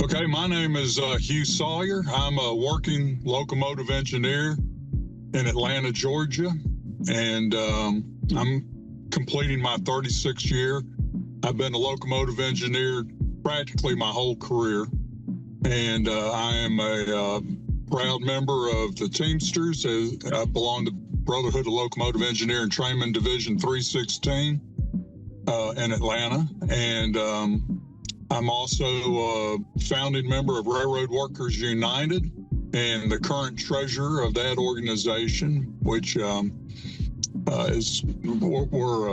Okay, my name is Hugh Sawyer. I'm a working locomotive engineer in Atlanta, Georgia, and I'm completing my 36th year. I've been a locomotive engineer practically my whole career, and I am a proud member of the Teamsters. I belong to Brotherhood of Locomotive Engineer and Trainmen Division 316 in Atlanta, and I'm also a founding member of Railroad Workers United and the current treasurer of that organization, which we're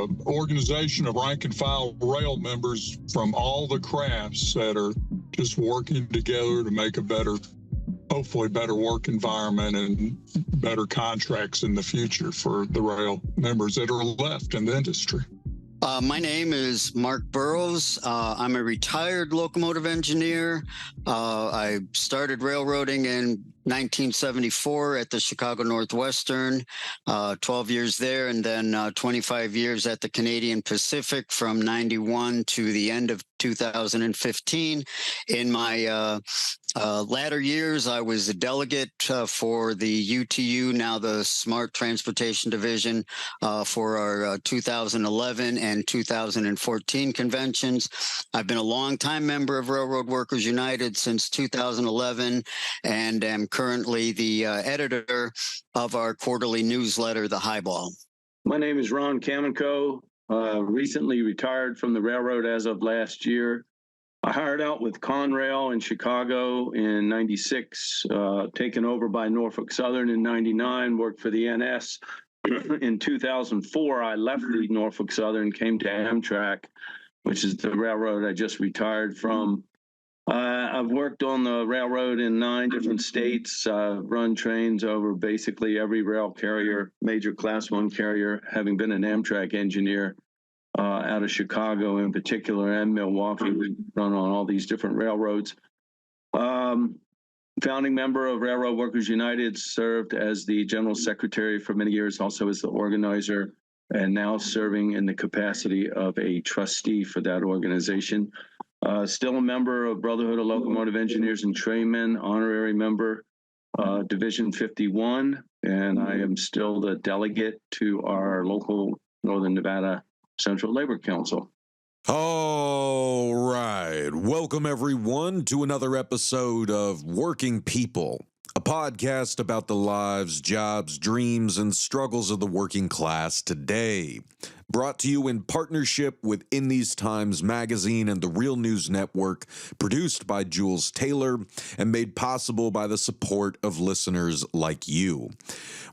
an organization of rank and file rail members from all the crafts that are just working together to make a better, hopefully better work environment and better contracts in the future for the rail members that are left in the industry. My name is Mark Burrows. I'm a retired locomotive engineer. I started railroading in 1974 at the Chicago Northwestern, 12 years there, and then 25 years at the Canadian Pacific from 91 to the end of 2015. In my latter years, I was a delegate for the UTU, now the Smart Transportation Division, for our 2011 and 2014 conventions. I've been a longtime member of Railroad Workers United since 2011 and am currently the editor of our quarterly newsletter, The Highball. My name is Ron Kaminkow, recently retired from the railroad as of last year. I hired out with Conrail in Chicago in 96, taken over by Norfolk Southern in 99, worked for the NS. In 2004, I left the Norfolk Southern, came to Amtrak, which is the railroad I just retired from. I've worked on the railroad in 9 different states, run trains over basically every rail carrier, major Class 1 carrier, having been an Amtrak engineer out of Chicago in particular and Milwaukee. We run on all these different railroads. Founding member of Railroad Workers United, served as the general secretary for many years, also as the organizer, and now serving in the capacity of a trustee for that organization. Still a member of Brotherhood of Locomotive Engineers and Trainmen, honorary member, Division 51, and I am still the delegate to our local Northern Nevada Central Labor Council. All right. Welcome, everyone, to another episode of Working People, a podcast about the lives, jobs, dreams, and struggles of the working class today. Brought to you in partnership with In These Times magazine and the Real News Network, produced by Jules Taylor, and made possible by the support of listeners like you.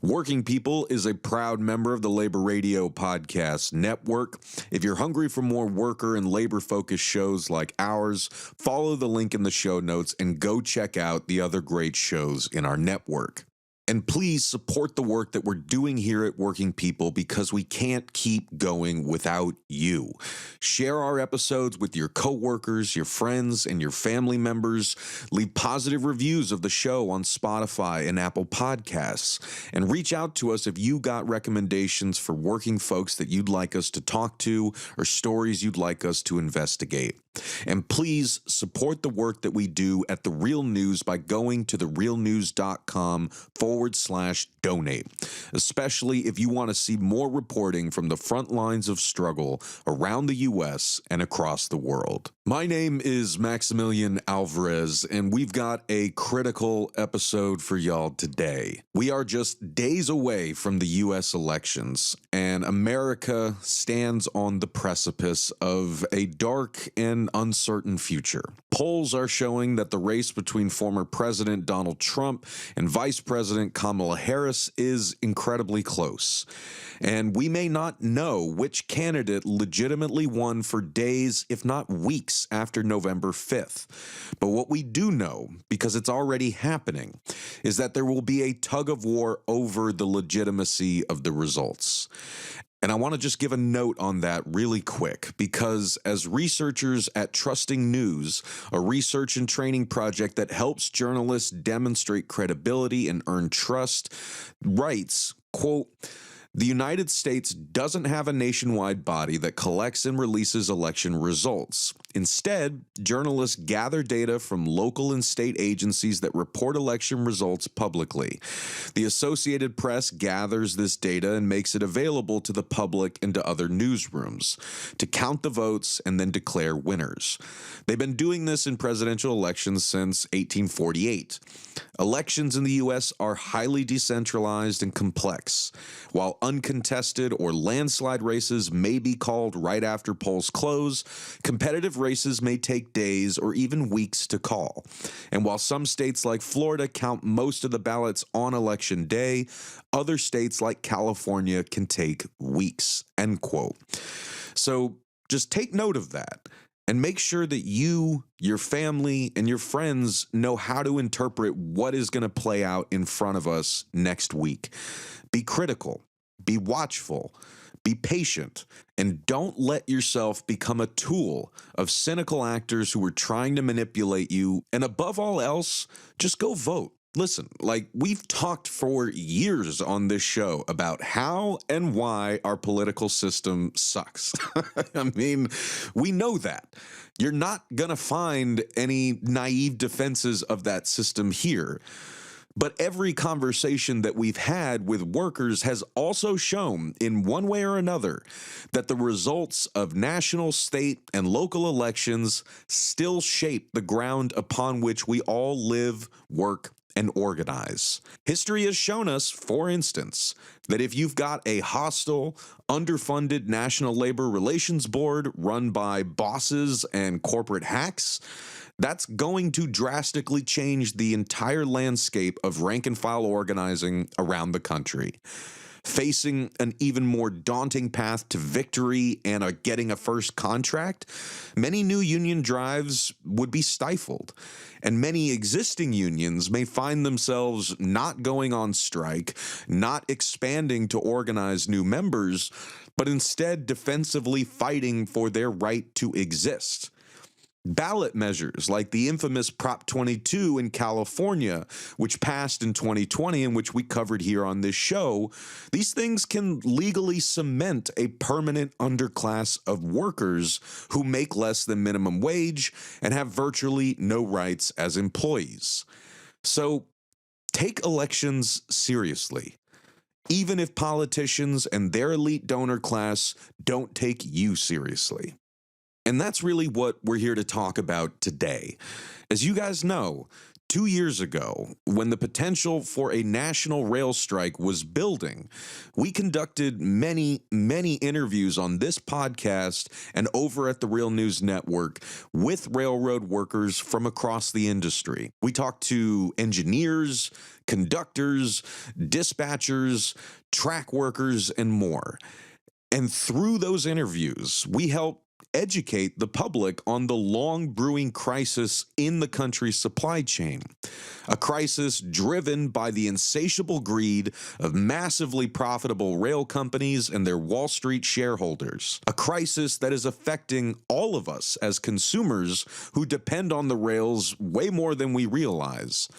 Working People is a proud member of the Labor Radio Podcast Network. If you're hungry for more worker and labor-focused shows like ours, follow the link in the show notes and go check out the other great shows in our network. And please support the work that we're doing here at Working People, because we can't keep going without you. Share our episodes with your coworkers, your friends, and your family members. Leave positive reviews of the show on Spotify and Apple Podcasts. And reach out to us if you got recommendations for working folks that you'd like us to talk to or stories you'd like us to investigate. And please support the work that we do at The Real News by going to therealnews.com/donate, especially if you want to see more reporting from the front lines of struggle around the U.S. and across the world. My name is Maximilian Alvarez, and we've got a critical episode for y'all today. We are just days away from the U.S. elections, and America stands on the precipice of a dark and uncertain future. Polls are showing that the race between former President Donald Trump and Vice President Kamala Harris is incredibly close. And we may not know which candidate legitimately won for days, if not weeks, after November 5th. But what we do know, because it's already happening, is that there will be a tug of war over the legitimacy of the results. And I want to just give a note on that really quick, because as researchers at Trusting News, a research and training project that helps journalists demonstrate credibility and earn trust, writes, quote, The United States doesn't have a nationwide body that collects and releases election results. Instead, journalists gather data from local and state agencies that report election results publicly. The Associated Press gathers this data and makes it available to the public and to other newsrooms to count the votes and then declare winners. They've been doing this in presidential elections since 1848. Elections in the U.S. are highly decentralized and complex. While uncontested or landslide races may be called right after polls close, competitive races may take days or even weeks to call. And while some states like Florida count most of the ballots on election day, other states like California can take weeks, end quote. So just take note of that. And make sure that you, your family, and your friends know how to interpret what is going to play out in front of us next week. Be critical, be watchful, be patient, and don't let yourself become a tool of cynical actors who are trying to manipulate you. And above all else, just go vote. Listen, we've talked for years on this show about how and why our political system sucks. I mean, we know that. You're not going to find any naive defenses of that system here. But every conversation that we've had with workers has also shown, in one way or another, that the results of national, state, and local elections still shape the ground upon which we all live, work, and organize. History has shown us, for instance, that if you've got a hostile, underfunded National Labor Relations Board run by bosses and corporate hacks, that's going to drastically change the entire landscape of rank-and-file organizing around the country. Facing an even more daunting path to victory and getting a first contract, many new union drives would be stifled, and many existing unions may find themselves not going on strike, not expanding to organize new members, but instead defensively fighting for their right to exist. Ballot measures like the infamous Prop 22 in California, which passed in 2020 and which we covered here on this show, these things can legally cement a permanent underclass of workers who make less than minimum wage and have virtually no rights as employees. So take elections seriously, even if politicians and their elite donor class don't take you seriously. And that's really what we're here to talk about today. As you guys know, 2 years ago, when the potential for a national rail strike was building, we conducted many, many interviews on this podcast and over at the Real News Network with railroad workers from across the industry. We talked to engineers, conductors, dispatchers, track workers, and more. And through those interviews, we helped educate the public on the long brewing crisis in the country's supply chain, a crisis driven by the insatiable greed of massively profitable rail companies and their Wall Street shareholders, a crisis that is affecting all of us as consumers who depend on the rails way more than we realize,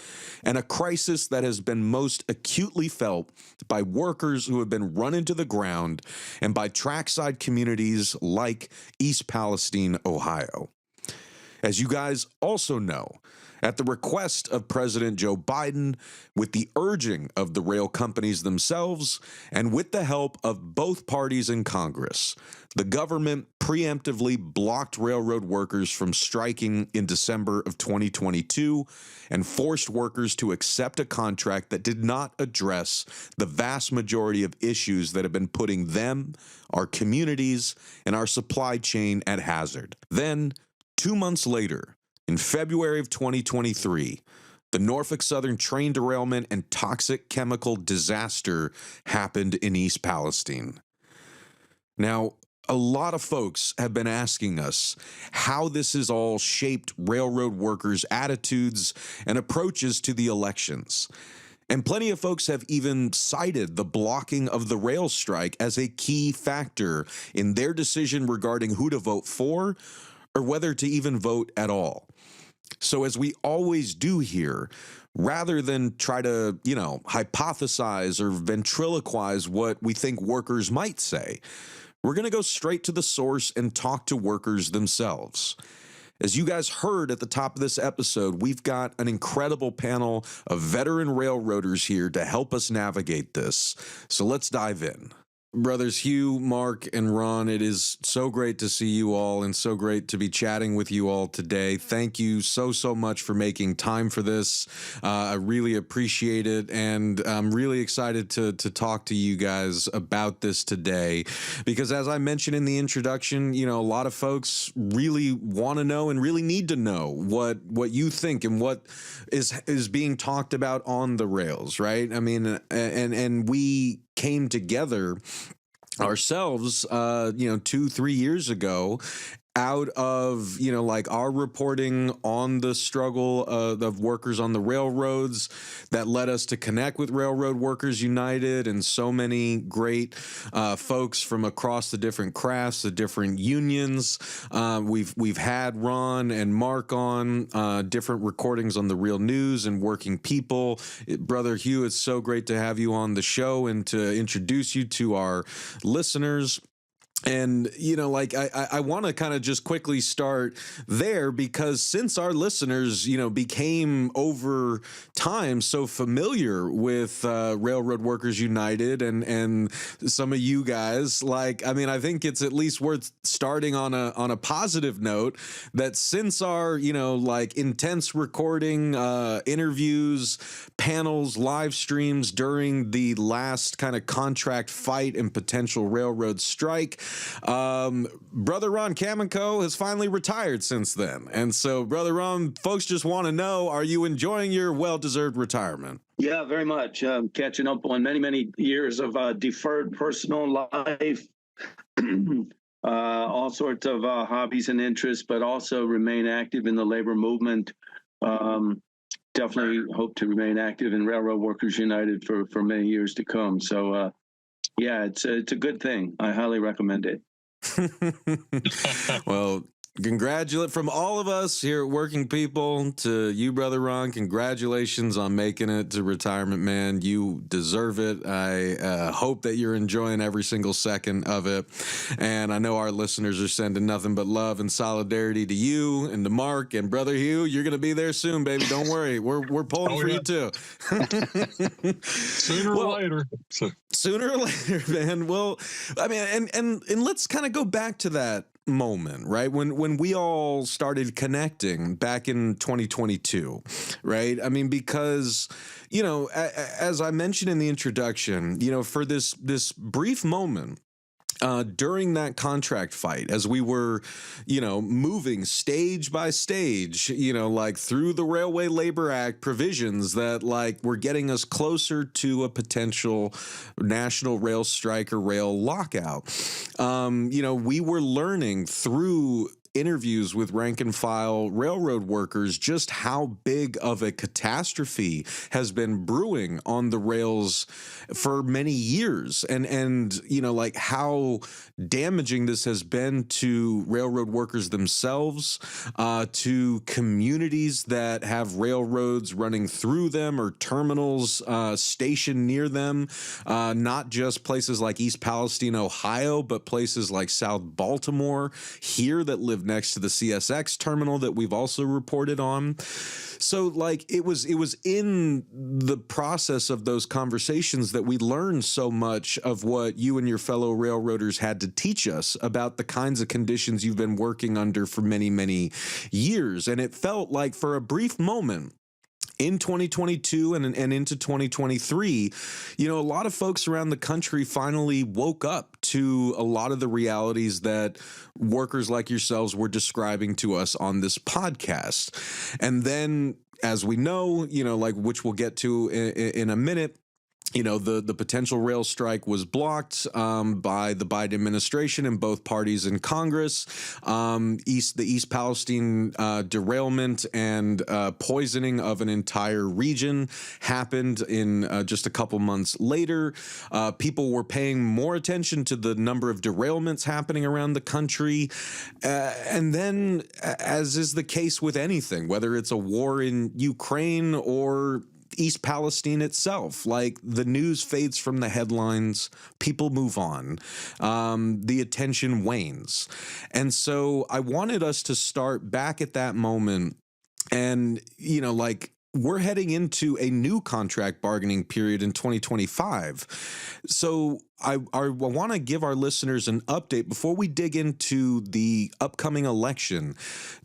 and a crisis that has been most acutely felt by workers who have been run into the ground and by trackside communities like East Palestine, Ohio. As you guys also know, at the request of President Joe Biden, with the urging of the rail companies themselves, and with the help of both parties in Congress, the government preemptively blocked railroad workers from striking in December of 2022 and forced workers to accept a contract that did not address the vast majority of issues that have been putting them, our communities, and our supply chain at hazard. Then, 2 months later, in February of 2023, the Norfolk Southern train derailment and toxic chemical disaster happened in East Palestine. Now, a lot of folks have been asking us how this has all shaped railroad workers' attitudes and approaches to the elections. And plenty of folks have even cited the blocking of the rail strike as a key factor in their decision regarding who to vote for or whether to even vote at all. So as we always do here, rather than try to, hypothesize or ventriloquize what we think workers might say, we're going to go straight to the source and talk to workers themselves. As you guys heard at the top of this episode, we've got an incredible panel of veteran railroaders here to help us navigate this. So let's dive in. Brothers Hugh, Mark, and Ron, it is so great to see you all and so great to be chatting with you all today. Thank you so much for making time for this. I really appreciate it, and I'm really excited to talk to you guys about this today because, as I mentioned in the introduction, a lot of folks really want to know and really need to know what you think and what is being talked about on the rails, right? I mean, and we came together ourselves 2-3 years ago out of our reporting on the struggle of workers on the railroads that led us to connect with Railroad Workers United and so many great folks from across the different crafts, the different unions. We've had Ron and Mark on different recordings on the Real News and Working People. Brother Hugh, it's so great to have you on the show and to introduce you to our listeners. And, I want to kind of just quickly start there because since our listeners, became over time so familiar with Railroad Workers United and some of you guys, I think it's at least worth starting on a positive note that since our, intense recording, interviews, panels, live streams during the last kind of contract fight and potential railroad strike, Brother Ron Kaminkow has finally retired since then. And so, Brother Ron, folks just want to know, are you enjoying your well-deserved retirement? Yeah, very much. Catching up on many years of deferred personal life, all sorts of hobbies and interests, but also remain active in the labor movement. Definitely hope to remain active in Railroad Workers United for many years to come. So, yeah, it's a good thing. I highly recommend it. Well, congratulate from all of us here at Working People to you, Brother Ron. Congratulations on making it to retirement, man. You deserve it. I hope that you're enjoying every single second of it. And I know our listeners are sending nothing but love and solidarity to you and to Mark and Brother Hugh. You're going to be there soon, baby. Don't worry. We're pulling for you too. Sooner or later. Sooner or later, man. Well, I mean, and let's kind of go back to that moment, right? When we all started connecting back in 2022, right? I mean, because, as I mentioned in the introduction, for this brief moment, during that contract fight, as we were, moving stage by stage, through the Railway Labor Act provisions that were getting us closer to a potential national rail strike or rail lockout. We were learning through interviews with rank and file railroad workers just how big of a catastrophe has been brewing on the rails for many years, and how damaging this has been to railroad workers themselves, to communities that have railroads running through them or terminals stationed near them, not just places like East Palestine, Ohio, but places like South Baltimore here that live next to the CSX terminal that we've also reported on. So it was in the process of those conversations that we learned so much of what you and your fellow railroaders had to teach us about the kinds of conditions you've been working under for many years. And it felt like for a brief moment in 2022 and into 2023, a lot of folks around the country finally woke up to a lot of the realities that workers like yourselves were describing to us on this podcast. And then, as we know, which we'll get to in a minute, the potential rail strike was blocked by the Biden administration and both parties in Congress. The East Palestine derailment and poisoning of an entire region happened in just a couple months later. People were paying more attention to the number of derailments happening around the country. And then, as is the case with anything, whether it's a war in Ukraine or East Palestine itself, like the news fades from the headlines, people move on, the attention wanes. And so I wanted us to start back at that moment and, we're heading into a new contract bargaining period in 2025. So I want to give our listeners an update before we dig into the upcoming election.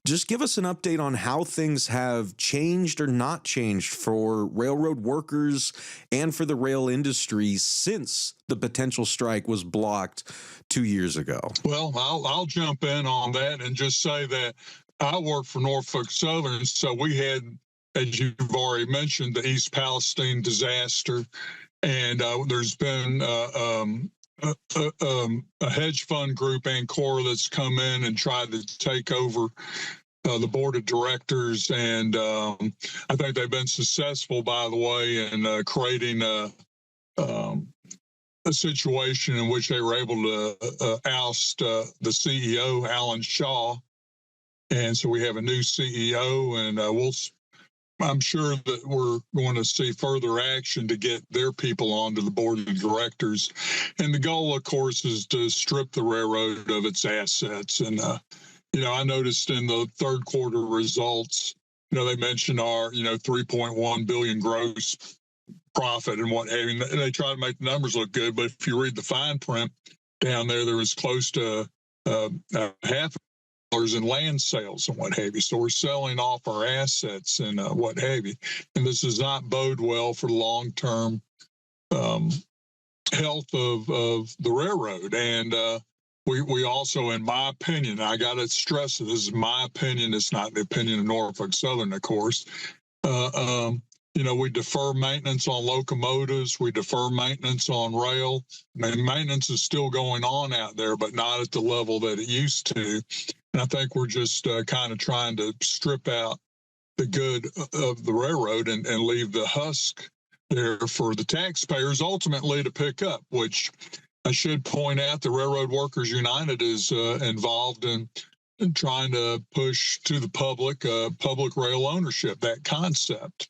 Just give us an update on how things have changed or not changed for railroad workers and for the rail industry since the potential strike was blocked 2 years ago. Well, I'll jump in on that and just say that I work for Norfolk Southern, so we had, as you've already mentioned, the East Palestine disaster, and there's been a hedge fund group, Ancora, that's come in and tried to take over the board of directors, and I think they've been successful, by the way, in creating a situation in which they were able to oust the CEO, Alan Shaw, and so we have a new CEO, and I'm sure that we're going to see further action to get their people onto the board of directors. And the goal, of course, is to strip the railroad of its assets. And, I noticed in the third quarter results, they mentioned our, 3.1 billion gross profit and what have you. And they try to make the numbers look good. But if you read the fine print down there, there was close to half in land sales and what have you. So we're selling off our assets and what have you. And this does not bode well for the long-term health of the railroad. And we also, in my opinion, I got to stress that this is my opinion. It's not the opinion of Norfolk Southern, of course. We defer maintenance on locomotives. We defer maintenance on rail. Maintenance is still going on out there, but not at the level that it used to. And I think we're just kind of trying to strip out the good of the railroad and leave the husk there for the taxpayers ultimately to pick up, which I should point out the Railroad Workers United is involved in trying to push to the public rail ownership, that concept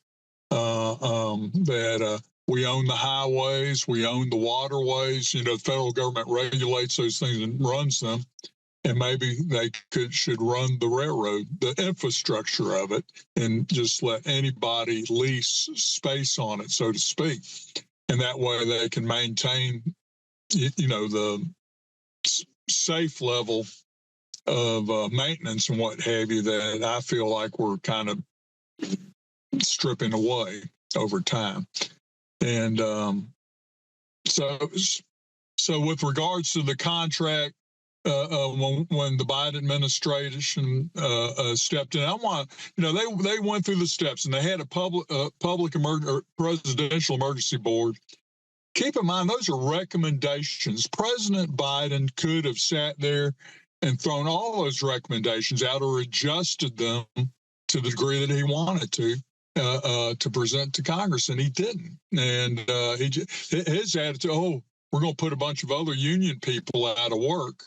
that we own the highways, we own the waterways. The federal government regulates those things and runs them. And maybe they should run the railroad, the infrastructure of it, and just let anybody lease space on it, so to speak. And that way they can maintain, the safe level of maintenance and what have you that I feel like we're kind of stripping away over time. And so with regards to the contract, when the Biden administration stepped in, they went through the steps and they had a public presidential emergency board. Keep in mind, those are recommendations. President Biden could have sat there and thrown all those recommendations out or adjusted them to the degree that he wanted to present to Congress, and he didn't. And his attitude, we're going to put a bunch of other union people out of work.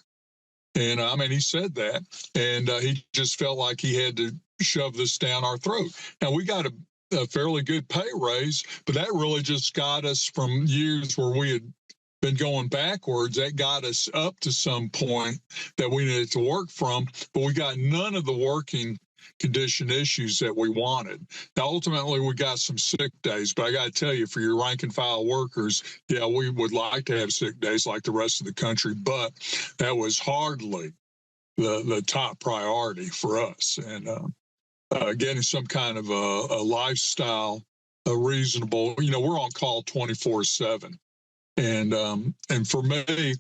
And he said that, and he just felt like he had to shove this down our throat. Now, we got a fairly good pay raise, but that really just got us from years where we had been going backwards. That got us up to some point that we needed to work from, but we got none of the working condition issues that we wanted. Now, ultimately, we got some sick days, but I got to tell you, for your rank and file workers, yeah, we would like to have sick days like the rest of the country, but that was hardly the top priority for us. And getting some kind of a lifestyle, a reasonable, we're on call 24/7. And for me,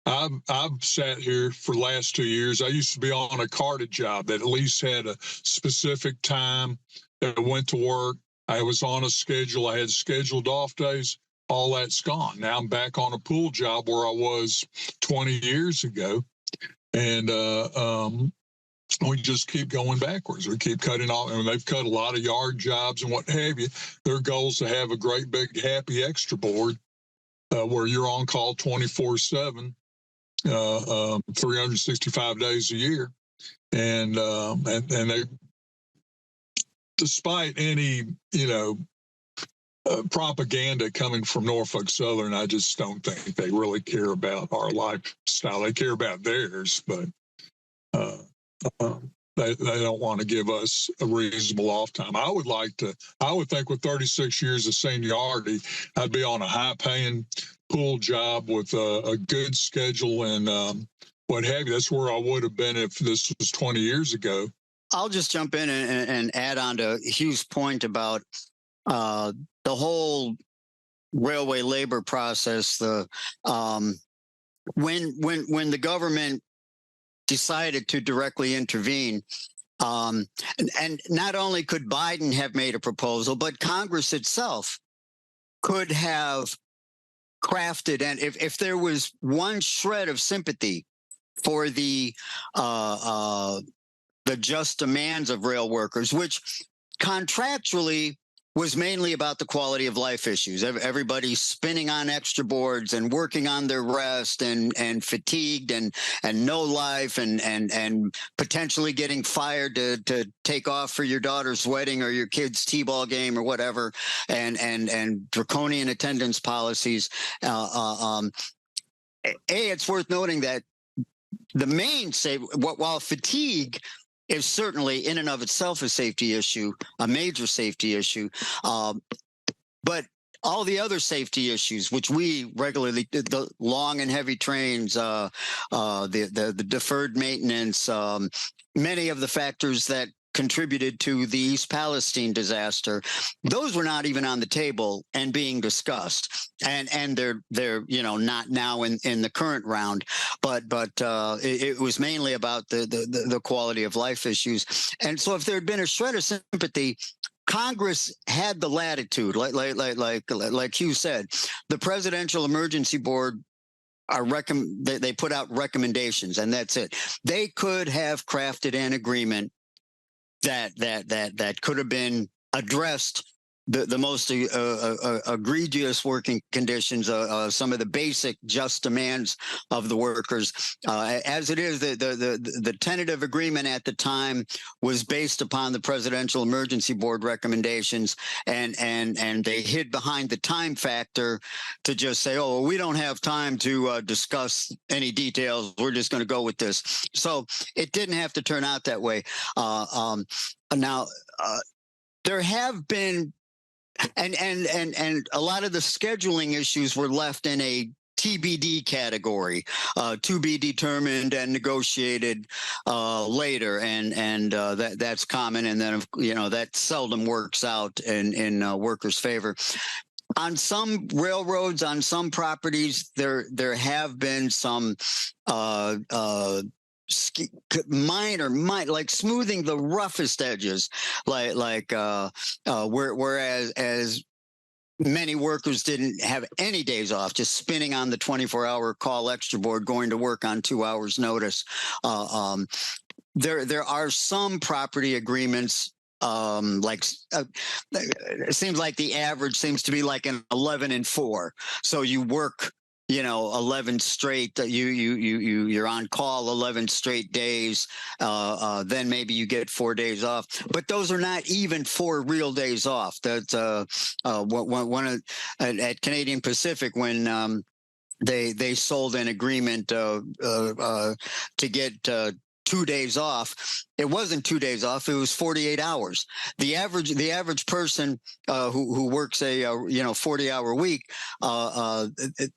I've sat here for the last 2 years. I used to be on a carted job that at least had a specific time that I went to work. I was on a schedule. I had scheduled off days. all that's gone. Now I'm back on a pool job where I was 20 years ago. And we just keep going backwards. We keep cutting off, and they've cut a lot of yard jobs and what have you. Their goal is to have a great big happy extra board where you're on call 24/7, 365 days a year, and they, despite any propaganda coming from Norfolk Southern, I just don't think they really care about our lifestyle. They care about theirs, but they don't want to give us a reasonable off time. I would think with 36 years of seniority, I'd be on a high-paying pool job with a good schedule and what have you. That's where I would have been if this was 20 years ago. I'll just jump in and add on to Hugh's point about the whole railway labor process. When the government decided to directly intervene, and not only could Biden have made a proposal, but Congress itself could have crafted, and if there was one shred of sympathy for the just demands of rail workers, which contractually was mainly about the quality of life issues. Everybody's spinning on extra boards and working on their rest and fatigued and no life and potentially getting fired to take off for your daughter's wedding or your kid's t-ball game or whatever, and draconian attendance policies. It's worth noting that the main while fatigue is certainly in and of itself a safety issue, a major safety issue. But all the other safety issues, which we regularly, the long and heavy trains, the deferred maintenance, many of the factors that contributed to the East Palestine disaster, those were not even on the table and being discussed, and they're not now in the current round, but it was mainly about the quality of life issues. And so if there had been a shred of sympathy, Congress had the latitude, like Hugh said, the Presidential Emergency Board they put out recommendations, and that's it. They could have crafted an agreement that could have been addressed the most egregious working conditions, some of the basic just demands of the workers. As it is, the tentative agreement at the time was based upon the Presidential Emergency Board recommendations, and they hid behind the time factor to just say, oh, well, we don't have time to discuss any details. We're just going to go with this. So it didn't have to turn out that way. Now, there have been and a lot of the scheduling issues were left in a TBD category, to be determined and negotiated later, and that's common. And then that seldom works out in workers' favor. On some railroads, on some properties, there have been some minor, like smoothing the roughest edges, whereas many workers didn't have any days off, just spinning on the 24-hour call extra board, going to work on 2 hours notice. There are some property agreements. It seems like the average seems to be like an 11 and 4. So you work 11 straight, you're on call 11 straight days, then maybe you get 4 days off, but those are not even 4 real days off. That's one at Canadian Pacific, when they sold an agreement to get 2 days off. It wasn't 2 days off. It was 48 hours. The average person who works a 40-hour week,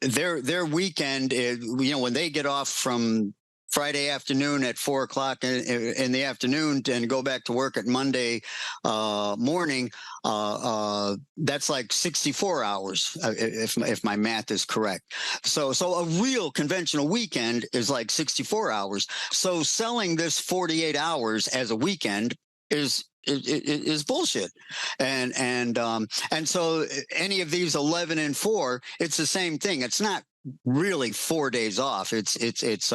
their weekend is, when they get off from Friday afternoon at 4:00 in the afternoon and go back to work at Monday morning, that's like 64 hours, if my math is correct. So a real conventional weekend is like 64 hours. So selling this 48 hours as a weekend is is bullshit. And so any of these 11 and 4, it's the same thing. It's not really 4 days off. It's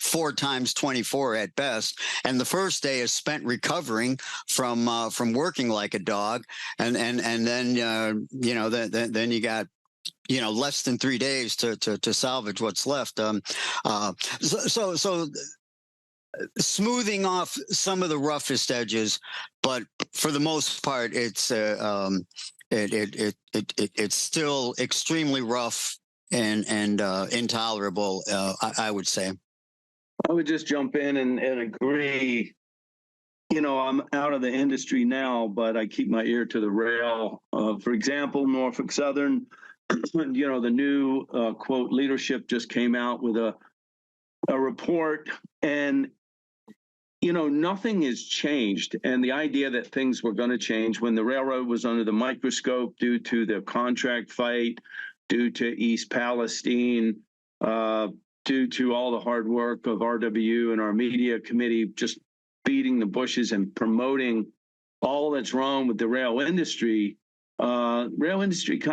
4 times 24 at best. And the first day is spent recovering from working like a dog. And then, then you got, less than 3 days to salvage what's left. So smoothing off some of the roughest edges, but for the most part, it's it's still extremely rough and intolerable. I would say. I would just jump in and agree. I'm out of the industry now, but I keep my ear to the rail. For example, Norfolk Southern, the new quote leadership just came out with a report, and nothing has changed. And the idea that things were going to change when the railroad was under the microscope due to the contract fight, due to East Palestine, due to all the hard work of RWU and our media committee just beating the bushes and promoting all that's wrong with the rail industry kind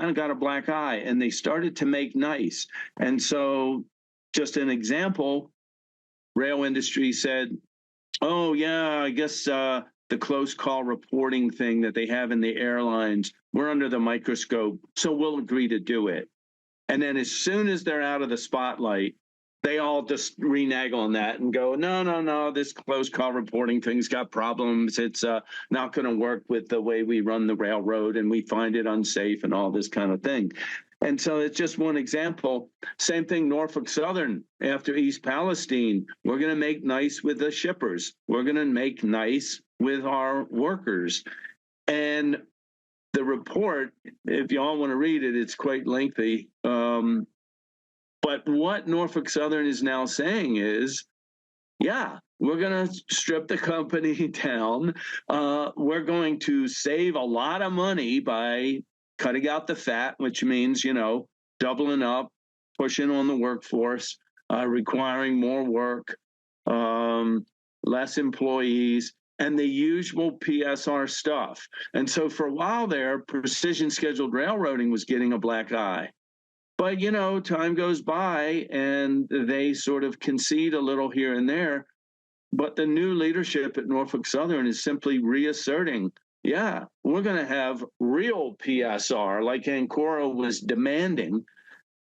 of got a black eye, and they started to make nice. And so just an example, rail industry said, oh, yeah, I guess the close call reporting thing that they have in the airlines, we're under the microscope, so we'll agree to do it. And then as soon as they're out of the spotlight, they all just renege on that and go, no, this close call reporting thing's got problems. It's not going to work with the way we run the railroad, and we find it unsafe and all this kind of thing. And so it's just one example. Same thing, Norfolk Southern, after East Palestine, we're going to make nice with the shippers. We're going to make nice with our workers. And the report, if you all want to read it, it's quite lengthy. But what Norfolk Southern is now saying is, yeah, we're going to strip the company down. We're going to save a lot of money by cutting out the fat, which means, doubling up, pushing on the workforce, requiring more work, less employees, and the usual PSR stuff. And so for a while there, precision scheduled railroading was getting a black eye. But, time goes by and they sort of concede a little here and there. But the new leadership at Norfolk Southern is simply reasserting, yeah, we're going to have real PSR like Ancora was demanding,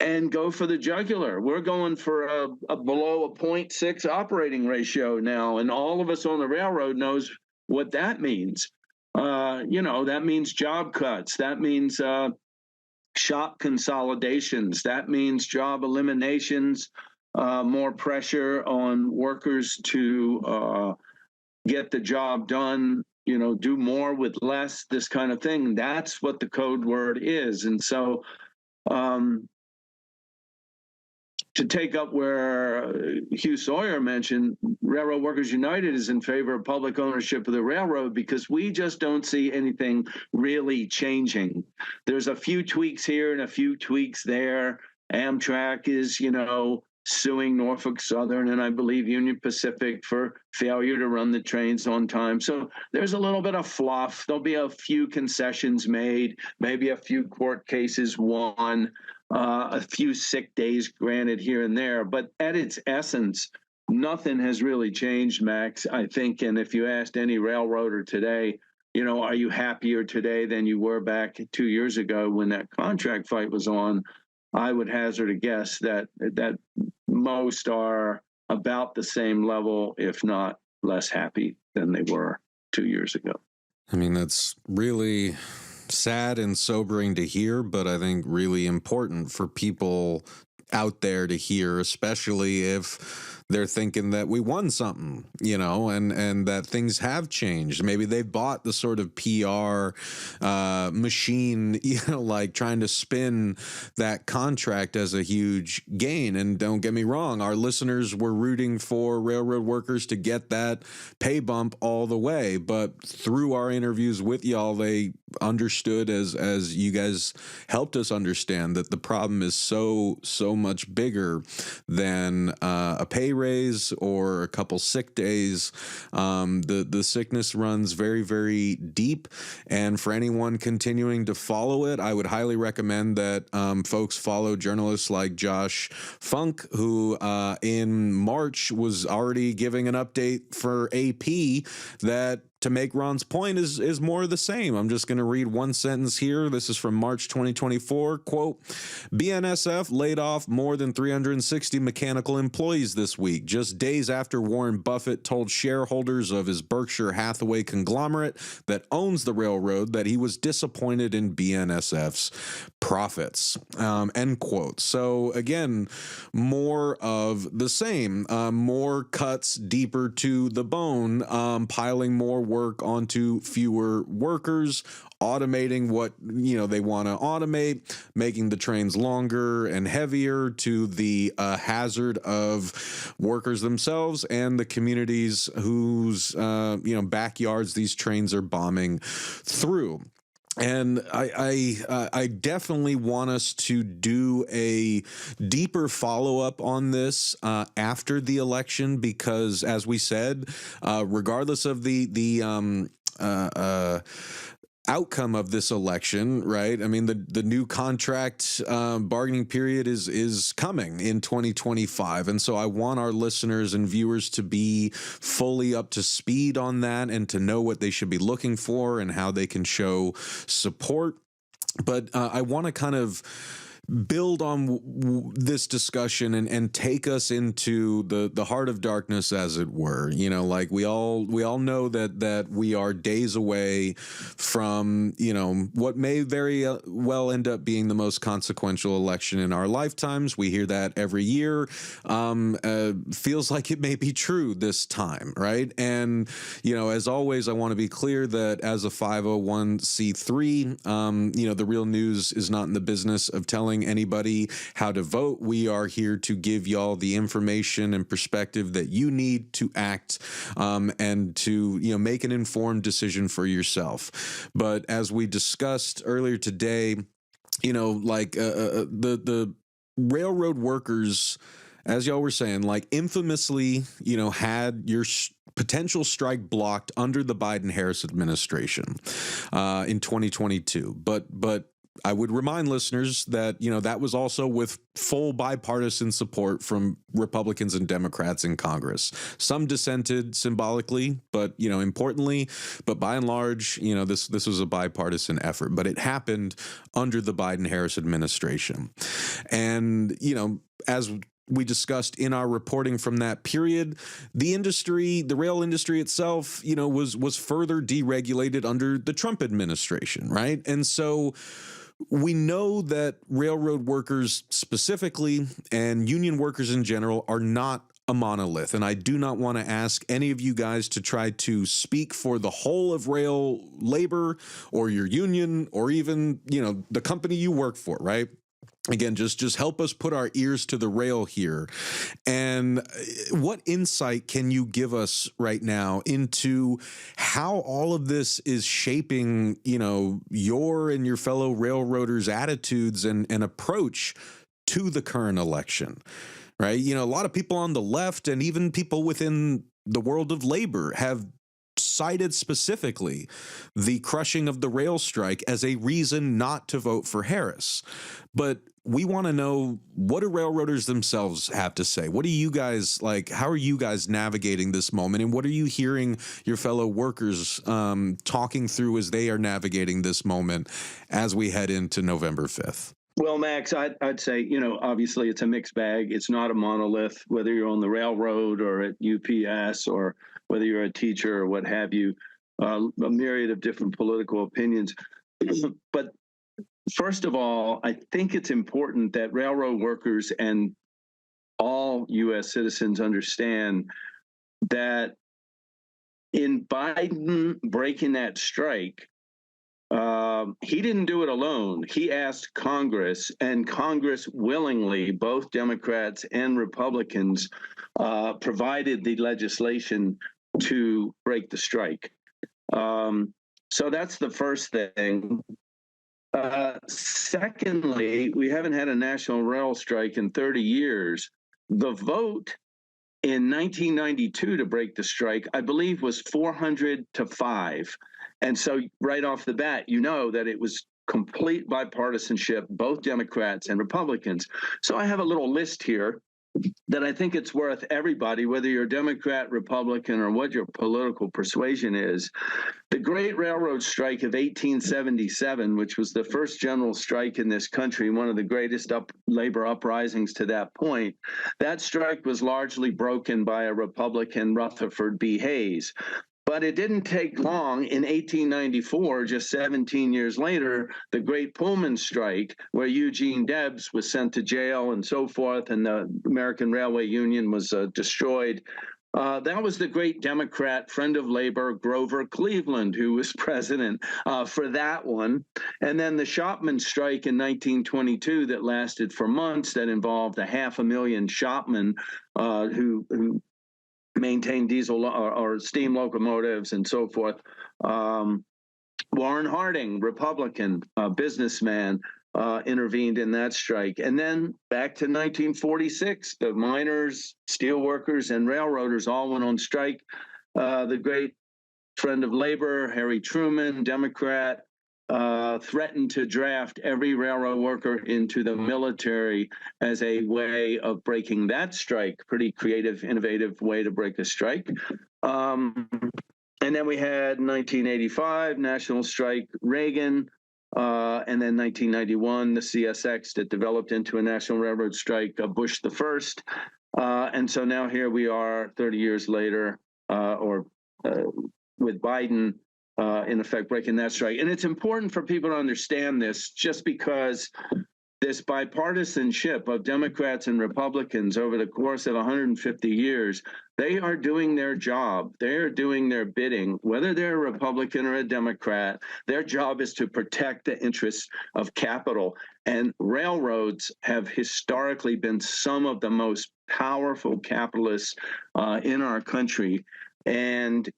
and go for the jugular. We're going for a below a 0.6 operating ratio now. And all of us on the railroad knows what that means. That means job cuts. That means shop consolidations. That means job eliminations, more pressure on workers to get the job done, do more with less, this kind of thing. That's what the code word is. And so to take up where Hugh Sawyer mentioned, Railroad Workers United is in favor of public ownership of the railroad because we just don't see anything really changing. There's a few tweaks here and a few tweaks there. Amtrak is, suing Norfolk Southern and I believe Union Pacific for failure to run the trains on time. So there's a little bit of fluff. There'll be a few concessions made, maybe a few court cases won. A few sick days granted here and there, but at its essence, nothing has really changed, Max, I think. And if you asked any railroader today, are you happier today than you were back 2 years ago when that contract fight was on? I would hazard a guess that most are about the same level, if not less happy than they were 2 years ago. I mean, that's really sad and sobering to hear, but I think really important for people out there to hear, especially if they're thinking that we won something, and that things have changed. Maybe they've bought the sort of PR machine, like trying to spin that contract as a huge gain. And don't get me wrong, our listeners were rooting for railroad workers to get that pay bump all the way. But through our interviews with y'all, they understood, as you guys helped us understand, that the problem is so much bigger than a pay raise or a couple sick days. The sickness runs very, very deep. And for anyone continuing to follow it, I would highly recommend that folks follow journalists like Josh Funk, who in March was already giving an update for AP that, to make Ron's point, is more of the same. I'm just going to read one sentence here. This is from March 2024. Quote, BNSF laid off more than 360 mechanical employees this week, just days after Warren Buffett told shareholders of his Berkshire Hathaway conglomerate that owns the railroad that he was disappointed in BNSF's profits. End quote. So again, more of the same, more cuts deeper to the bone, piling more work onto fewer workers, automating what they want to automate, making the trains longer and heavier to the hazard of workers themselves and the communities whose backyards these trains are bombing through. And I definitely want us to do a deeper follow-up on this after the election, because, as we said, regardless of the outcome of this election, right? I mean, the new contract bargaining period is coming in 2025. And so I want our listeners and viewers to be fully up to speed on that and to know what they should be looking for and how they can show support. But I want to kind of build on this discussion and take us into the heart of darkness, as it were. Like we all know that we are days away from what may very well end up being the most consequential election in our lifetimes. We hear that every year. Feels like it may be true this time, right? And as always, I want to be clear that as a 501c3, the real news is not in the business of telling anybody how to vote. We are here to give y'all the information and perspective that you need to act and to make an informed decision for yourself. But as we discussed earlier today, the railroad workers, as y'all were saying, infamously, had your potential strike blocked under the Biden-Harris administration in 2022. But I would remind listeners that, that was also with full bipartisan support from Republicans and Democrats in Congress. Some dissented symbolically, but, importantly, but by and large, this was a bipartisan effort, but it happened under the Biden-Harris administration. And, as we discussed in our reporting from that period, the rail industry itself, was further deregulated under the Trump administration, right? And so we know that railroad workers specifically and union workers in general are not a monolith. And I do not want to ask any of you guys to try to speak for the whole of rail labor or your union or even, the company you work for, right? Again, just help us put our ears to the rail here. And what insight can you give us right now into how all of this is shaping, your and your fellow railroaders' attitudes and approach to the current election, right? A lot of people on the left and even people within the world of labor have cited specifically the crushing of the rail strike as a reason not to vote for Harris. But we want to know, what do railroaders themselves have to say? What do you guys how are you guys navigating this moment? And what are you hearing your fellow workers talking through as they are navigating this moment as we head into November 5th? Well, Max, I'd say, obviously it's a mixed bag. It's not a monolith, whether you're on the railroad or at UPS or whether you're a teacher or what have you, a myriad of different political opinions. But first of all, I think it's important that railroad workers and all U.S. citizens understand that in Biden breaking that strike, he didn't do it alone. He asked Congress, and Congress willingly, both Democrats and Republicans, provided the legislation to break the strike. So that's the first thing. Secondly, we haven't had a national rail strike in 30 years. The vote in 1992 to break the strike, I believe, was 400 to 5. And so right off the bat, you know that it was complete bipartisanship, both Democrats and Republicans. So I have a little list here that I think it's worth everybody, whether you're Democrat, Republican, or what your political persuasion is. The Great Railroad Strike of 1877, which was the first general strike in this country, one of the greatest labor uprisings to that point, that strike was largely broken by a Republican, Rutherford B. Hayes. But it didn't take long. In 1894, just 17 years later, the Great Pullman Strike, where Eugene Debs was sent to jail and so forth, and the American Railway Union was destroyed. That was the great Democrat, friend of labor, Grover Cleveland, who was president for that one. And then the shopman strike in 1922 that lasted for months, that involved 500,000 shopmen who maintained diesel or steam locomotives and so forth. Warren Harding, Republican businessman, intervened in that strike. And then back to 1946, the miners, steelworkers, and railroaders all went on strike. The great friend of labor, Harry Truman, Democrat, threatened to draft every railroad worker into the military as a way of breaking that strike. Pretty creative, innovative way to break a strike. And then we had 1985, national strike, Reagan, and then 1991, the CSX that developed into a national railroad strike, Bush the first. And so now here we are 30 years later, with Biden, in effect, breaking that strike. And it's important for people to understand this, just because this bipartisanship of Democrats and Republicans over the course of 150 years, they are doing their job. They are doing their bidding. Whether they're a Republican or a Democrat, their job is to protect the interests of capital. And railroads have historically been some of the most powerful capitalists in our country. And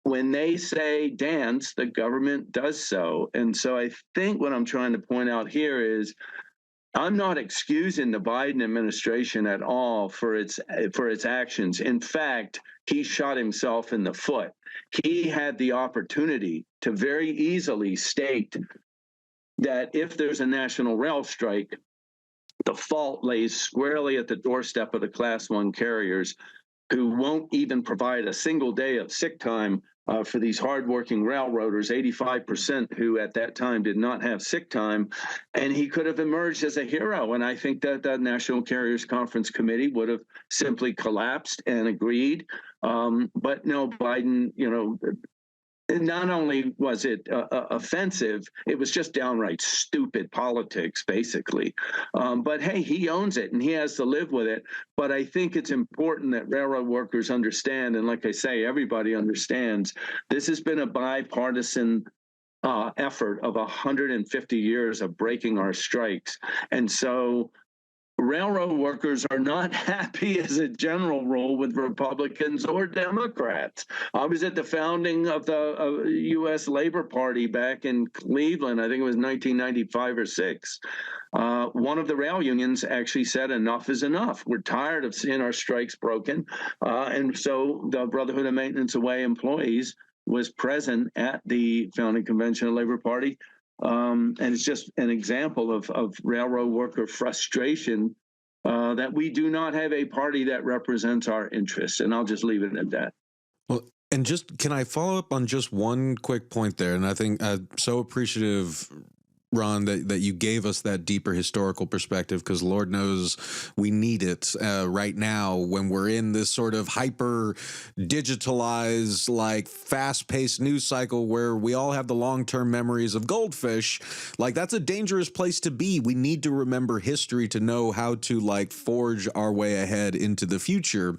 when they say dance, the government does so. And so I think what I'm trying to point out here is, I'm not excusing the Biden administration at all for its actions. In fact, he shot himself in the foot. He had the opportunity to very easily state that if there's a national rail strike, the fault lays squarely at the doorstep of the Class I carriers, who won't even provide a single day of sick time for these hardworking railroaders, 85% who at that time did not have sick time. And he could have emerged as a hero. And I think that the National Carriers Conference Committee would have simply collapsed and agreed. But no, Biden, not only was it offensive, it was just downright stupid politics, basically. But hey, he owns it and he has to live with it. But I think it's important that railroad workers understand, and like I say, everybody understands, this has been a bipartisan effort of 150 years of breaking our strikes. And so railroad workers are not happy as a general rule with Republicans or Democrats. I was at the founding of the U.S. Labor Party back in Cleveland. I think it was 1995 or 6. One of the rail unions actually said enough is enough. We're tired of seeing our strikes broken. And so the Brotherhood of Maintenance Away employees was present at the founding convention of the Labor Party. And it's just an example of railroad worker frustration that we do not have a party that represents our interests. And I'll just leave it at that. Well, and just can I follow up on just one quick point there? And I think I'm so appreciative, Ron, that you gave us that deeper historical perspective, because Lord knows we need it right now when we're in this sort of hyper digitalized, like fast-paced news cycle where we all have the long-term memories of goldfish. Like, that's a dangerous place to be. We need to remember history to know how to like forge our way ahead into the future.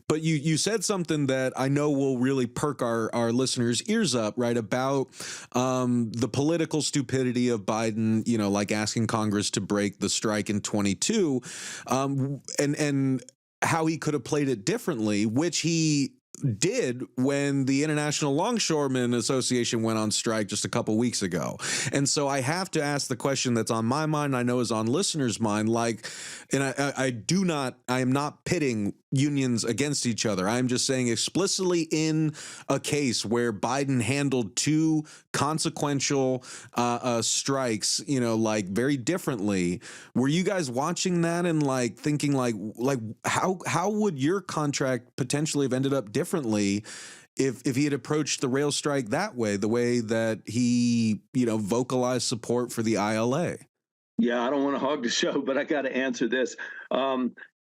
But you said something that I know will really perk our listeners' ears up, right, about the political stupidity of Biden, like asking Congress to break the strike in 22, and how he could have played it differently, which he did when the International Longshoremen Association went on strike just a couple weeks ago. And so I have to ask the question that's on my mind, I know is on listeners' mind, like, and I am not pitting unions against each other. I'm just saying explicitly in a case where Biden handled two consequential strikes, like very differently. Were you guys watching that and like thinking like how would your contract potentially have ended up differently if he had approached the rail strike that way, the way that he, vocalized support for the ILA? Yeah, I don't want to hog the show, but I got to answer this.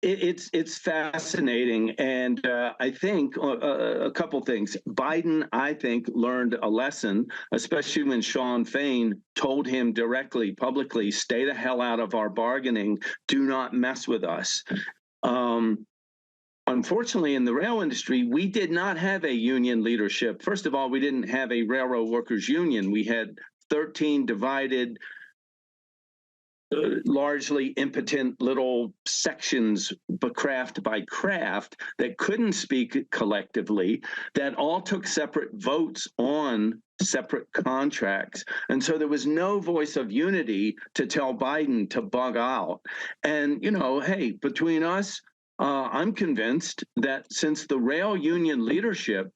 It's fascinating, and I think a couple things. Biden, I think, learned a lesson, especially when Sean Fain told him directly, publicly, "Stay the hell out of our bargaining. Do not mess with us." Unfortunately, in the rail industry, we did not have a union leadership. First of all, we didn't have a railroad workers union. We had 13 divided, largely impotent little sections, but craft by craft, that couldn't speak collectively, that all took separate votes on separate contracts. And so there was no voice of unity to tell Biden to bug out. And, hey, between us, I'm convinced that since the rail union leadership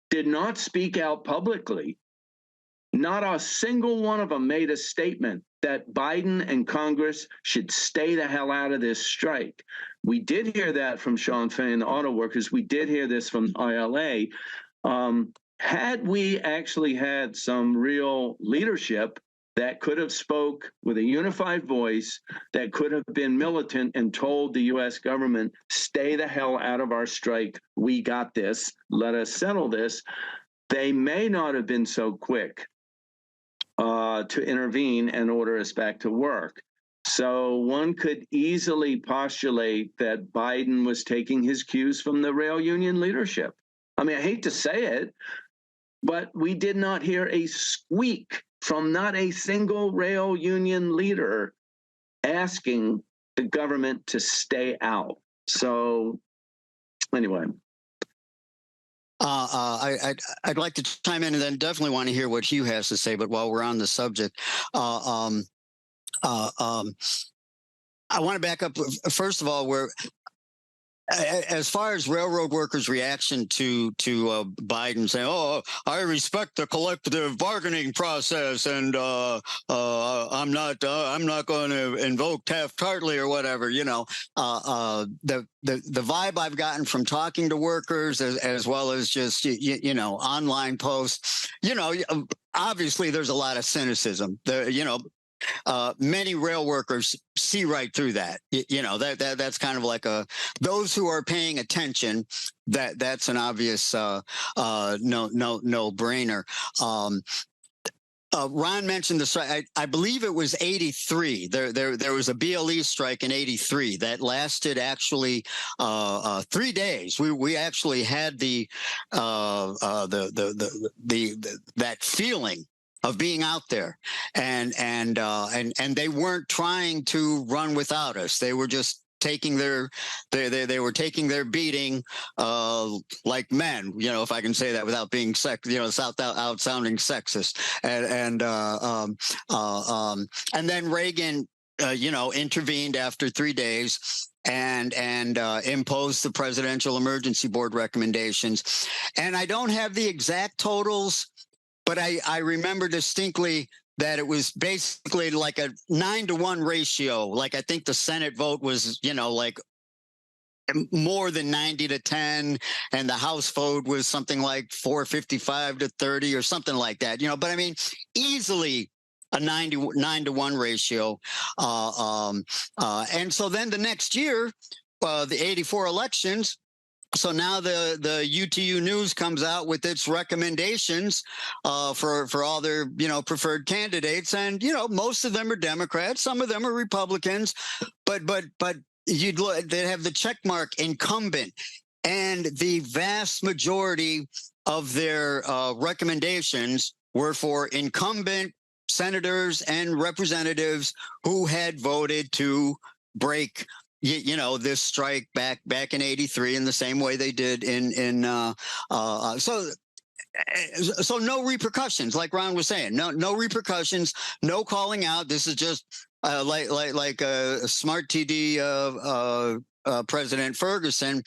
did not speak out publicly, not a single one of them made a statement that Biden and Congress should stay the hell out of this strike. We did hear that from Sean Fain, the auto workers. We did hear this from ILA. Had we actually had some real leadership that could have spoke with a unified voice, that could have been militant and told the U.S. government, stay the hell out of our strike, we got this, let us settle this, they may not have been so quick to intervene and order us back to work. So one could easily postulate that Biden was taking his cues from the rail union leadership. I mean, I hate to say it, but we did not hear a squeak from not a single rail union leader asking the government to stay out. So anyway. I'd like to chime in and then definitely want to hear what Hugh has to say. But while we're on the subject, I want to back up. First of all, as far as railroad workers' reaction to Biden saying, "Oh, I respect the collective bargaining process, and I'm not going to invoke Taft-Hartley or whatever," the vibe I've gotten from talking to workers as well as just online posts, obviously there's a lot of cynicism. Many rail workers see right through that. That's kind of like those who are paying attention. That's an obvious no brainer. Ron mentioned the strike. I believe it was 83. There was a BLE strike in 83 that lasted actually 3 days. We actually had that feeling of being out there, and they weren't trying to run without us. They were just taking they were taking their beating like men, if I can say that without being out sounding sexist. And then Reagan intervened after 3 days and imposed the Presidential Emergency Board recommendations. And I don't have the exact totals, but I remember distinctly that it was basically like a 9-to-1 ratio. Like I think the Senate vote was, like more than 90-10, and the House vote was something like 455-30 or something like that. But I mean, easily a 9-to-1 ratio. And so then the next year, the 84 elections. So now the UTU News comes out with its recommendations for all their preferred candidates, and most of them are Democrats, some of them are Republicans, but they have the check mark incumbent, and the vast majority of their recommendations were for incumbent senators and representatives who had voted to break this strike back in '83 in the same way they did so no repercussions, like Ron was saying. No repercussions, no calling out. This is just like a smart TD President Ferguson,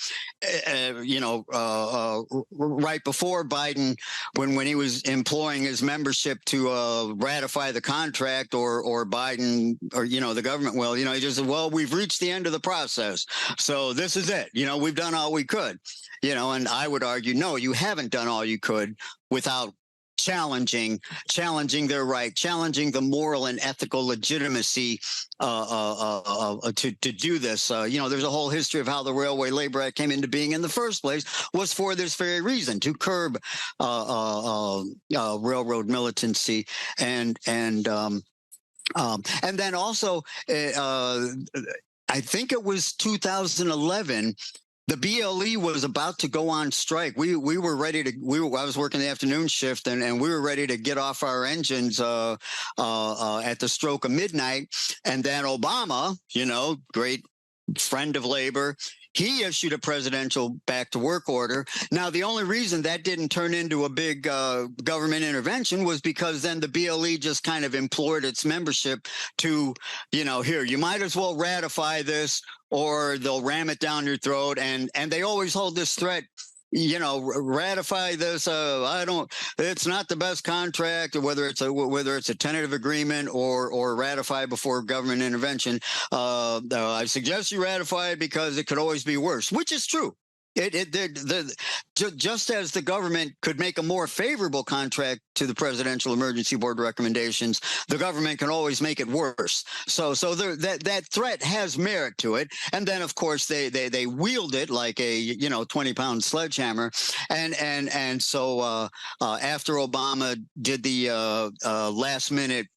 right before Biden, when he was imploring his membership to ratify the contract, or Biden, or the government will, he just said, well, we've reached the end of the process, so this is it. We've done all we could. And I would argue, no, you haven't done all you could without challenging their right, challenging the moral and ethical legitimacy to do this. There's a whole history of how the Railway Labor Act came into being in the first place, was for this very reason, to curb railroad militancy, and then also I think it was 2011. The BLE was about to go on strike. We were ready to. I was working the afternoon shift, and we were ready to get off our engines at the stroke of midnight. And then Obama, great friend of labor, he issued a presidential back-to-work order. Now, the only reason that didn't turn into a big government intervention was because then the BLE just kind of implored its membership to, here, you might as well ratify this, or they'll ram it down your throat. And they always hold this threat, ratify this. It's not the best contract, or whether it's a tentative agreement or ratify before government intervention. I suggest you ratify it because it could always be worse, which is true. Just as the government could make a more favorable contract to the Presidential Emergency Board recommendations, the government can always make it worse. So that threat has merit to it. And then, of course, they wield it like a 20-pound sledgehammer. And so after Obama did the last minute.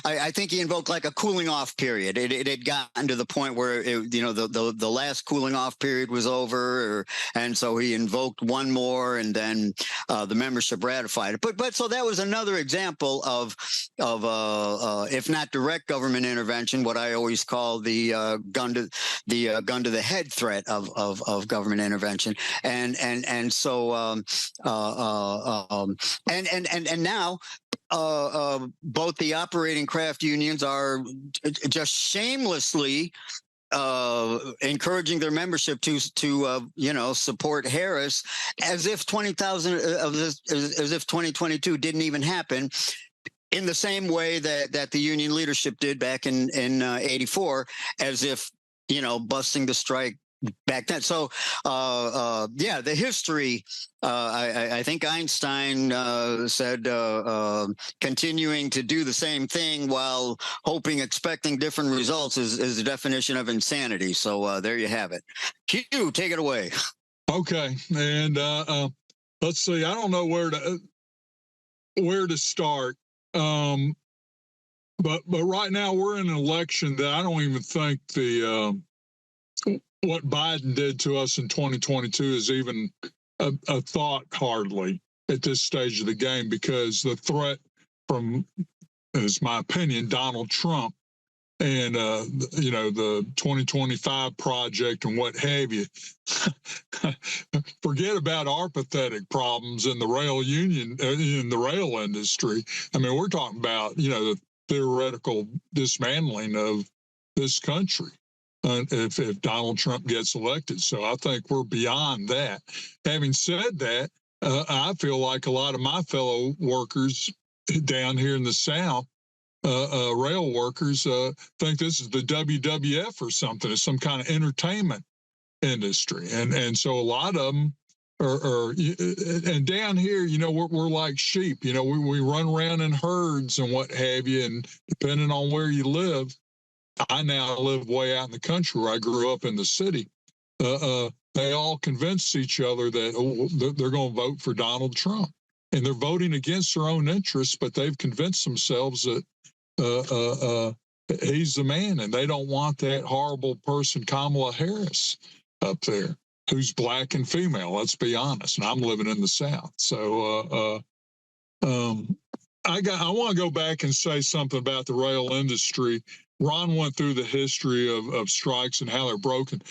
I think he invoked like a cooling off period. It had gotten to the point where the last cooling off period was over, and so he invoked one more, and then the membership ratified it. But so that was another example of if not direct government intervention, what I always call the gun to the head threat of government intervention, and so and now. Both the operating craft unions are just shamelessly encouraging their membership to support Harris, as if 20,000 of this, as if 2022 didn't even happen. In the same way that the union leadership did back in '84, as if busting the strike back then. So the history. I think Einstein said continuing to do the same thing while expecting different results is the definition of insanity. So there you have it. Hugh, take it away. Okay, and let's see. I don't know where to start. But right now we're in an election that I don't even think what Biden did to us in 2022 is even a thought, hardly, at this stage of the game, because the threat from, is my opinion, Donald Trump and the 2025 project and what have you. Forget about our pathetic problems in the rail union, in the rail industry. I mean, we're talking about the theoretical dismantling of this country. If Donald Trump gets elected. So I think we're beyond that. Having said that, I feel like a lot of my fellow workers down here in the South, rail workers, think this is the WWF or something. It's some kind of entertainment industry. And so a lot of them are and down here, we're like sheep. We run around in herds and what have you. And depending on where you live, I now live way out in the country where I grew up in the city. They all convince each other that they're going to vote for Donald Trump. And they're voting against their own interests, but they've convinced themselves that he's the man, and they don't want that horrible person, Kamala Harris, up there, who's black and female, let's be honest. And I'm living in the South. So I want to go back and say something about the rail industry. Ron went through the history of strikes and how they're broken.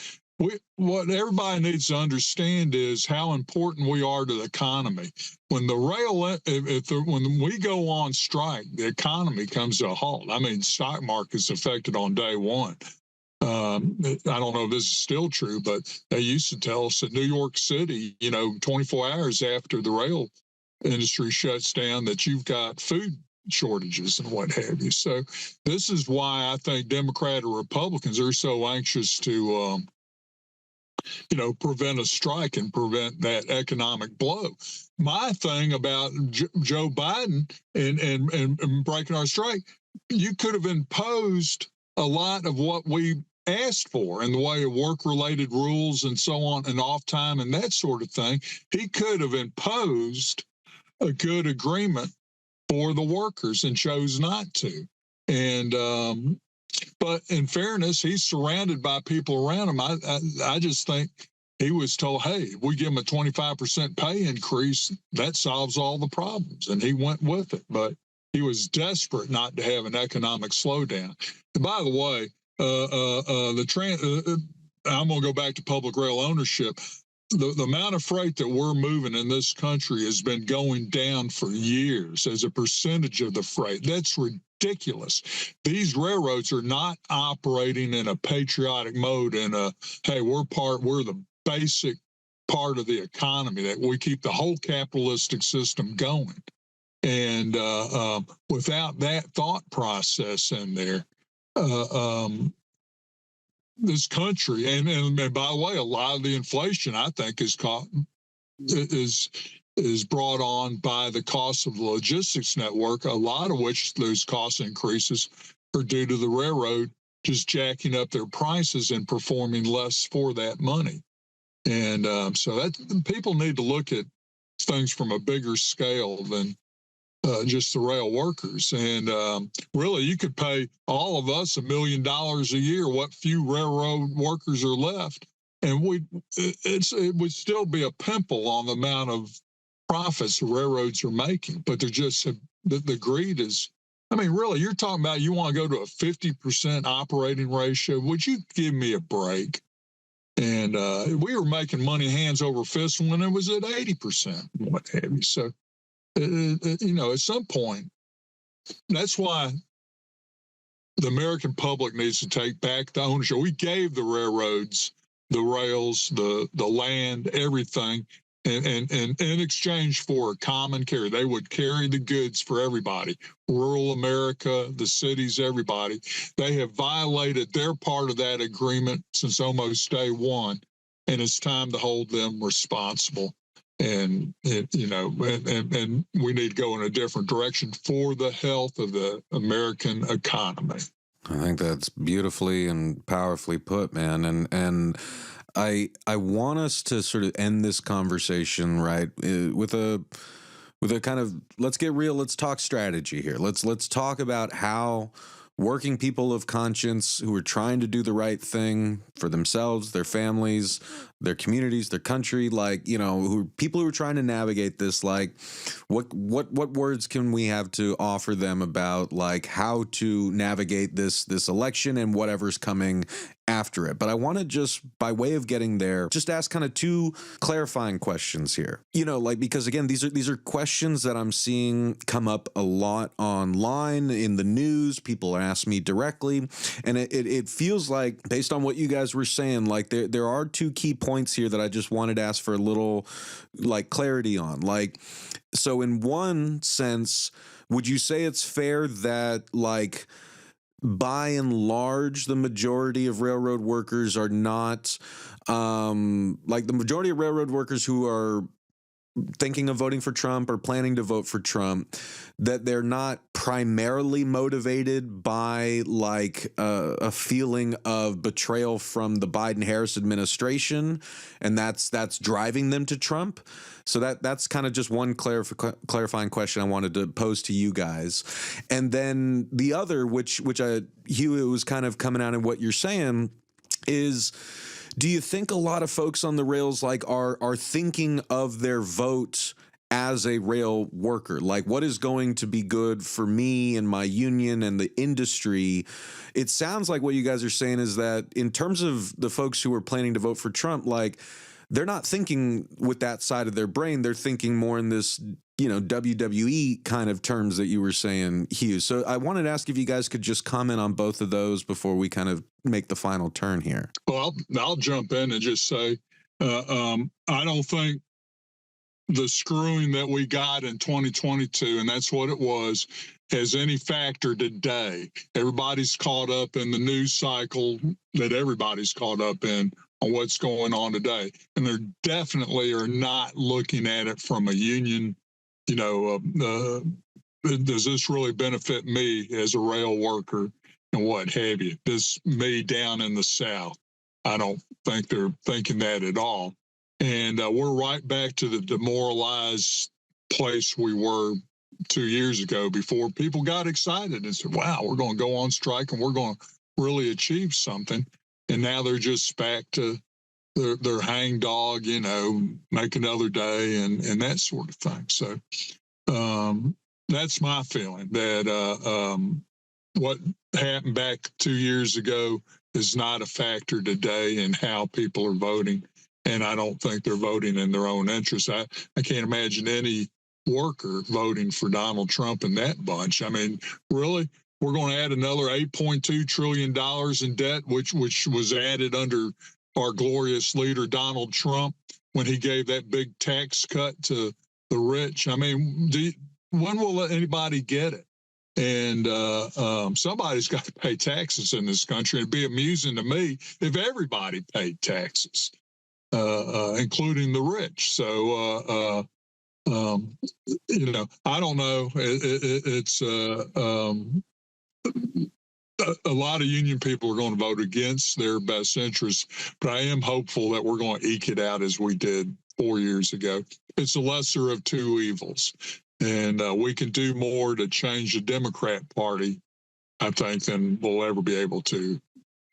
What everybody needs to understand is how important we are to the economy. When the rail, when we go on strike, the economy comes to a halt. I mean, stock market's affected on day one. I don't know if this is still true, but they used to tell us that New York City, 24 hours after the rail industry shuts down, that you've got food shortages and what have you. So this is why I think Democrat or Republicans are so anxious to, prevent a strike and prevent that economic blow. My thing about Joe Biden and breaking our strike, you could have imposed a lot of what we asked for in the way of work-related rules and so on, and off time and that sort of thing. He could have imposed a good agreement for the workers and chose not to. And but in fairness, he's surrounded by people around him. I just think he was told, hey, if we give him a 25% pay increase, that solves all the problems. And he went with it. But he was desperate not to have an economic slowdown. And by the way, I'm going to go back to public rail ownership. The amount of freight that we're moving in this country has been going down for years as a percentage of the freight. That's ridiculous. These railroads are not operating in a patriotic mode and hey, we're the basic part of the economy, that we keep the whole capitalistic system going. And without that thought process in there, this country, and by the way, a lot of the inflation, I think, is brought on by the cost of the logistics network, a lot of which those cost increases are due to the railroad just jacking up their prices and performing less for that money. And so that people need to look at things from a bigger scale than just the rail workers. And really, you could pay all of us $1 million a year, what few railroad workers are left, and it would still be a pimple on the amount of profits the railroads are making. But they're just, the greed is, I mean, really, you're talking about you want to go to a 50% operating ratio. Would you give me a break? And we were making money hands over fist when it was at 80%, what have you. So, at some point, that's why the American public needs to take back the ownership. We gave the railroads, the rails, the land, everything, and in exchange for a common carrier. They would carry the goods for everybody, rural America, the cities, everybody. They have violated their part of that agreement since almost day one, and it's time to hold them responsible. And we need to go in a different direction for the health of the American economy. I think that's beautifully and powerfully put, man. And I want us to sort of end this conversation right with a kind of, let's get real, let's talk strategy here. Let's talk about how working people of conscience who are trying to do the right thing for themselves, their families, their communities, their country, people who are trying to navigate this, what words can we have to offer them about how to navigate this election and whatever's coming after it. But I want to just, by way of getting there, just ask kind of two clarifying questions here. Because again, these are questions that I'm seeing come up a lot online in the news. People ask me directly, and it feels like, based on what you guys were saying, there are two key points here that I just wanted to ask for a little clarity on. So in one sense, would you say it's fair that by and large, the majority of railroad workers are not the majority of railroad workers who are thinking of voting for Trump or planning to vote for Trump, that they're not primarily motivated by a feeling of betrayal from the Biden-Harris administration, and that's driving them to Trump? So that's kind of just one clarifying question I wanted to pose to you guys. And then the other, which Hugh, it was kind of coming out in what you're saying, is, do you think a lot of folks on the rails are thinking of their vote as a rail worker? Like, what is going to be good for me and my union and the industry? It sounds like what you guys are saying is that in terms of the folks who are planning to vote for Trump, like, they're not thinking with that side of their brain. They're thinking more in this, WWE kind of terms that you were saying, Hugh. So I wanted to ask if you guys could just comment on both of those before we kind of make the final turn here. Well, I'll jump in and just say, I don't think the screwing that we got in 2022, and that's what it was, has any factor today. Everybody's caught up in the news cycle that everybody's caught up in on what's going on today. And they definitely are not looking at it from a union, does this really benefit me as a rail worker and what have you? This me down in the South. I don't think they're thinking that at all. And we're right back to the demoralized place we were 2 years ago before people got excited and said, wow, we're going to go on strike and we're going to really achieve something. And now they're just back to their hangdog, make another day and that sort of thing. So that's my feeling, that what happened back 2 years ago is not a factor today in how people are voting. And I don't think they're voting in their own interest. I can't imagine any worker voting for Donald Trump in that bunch. I mean, really, we're going to add another $8.2 trillion in debt, which was added under our glorious leader, Donald Trump, when he gave that big tax cut to the rich. I mean, when will anybody get it? And somebody's got to pay taxes in this country. It'd be amusing to me if everybody paid taxes, including the rich. So, I don't know. It's a lot of union people are going to vote against their best interests, but I am hopeful that we're going to eke it out as we did 4 years ago. It's the lesser of two evils, and we can do more to change the Democrat Party, I think, than we'll ever be able to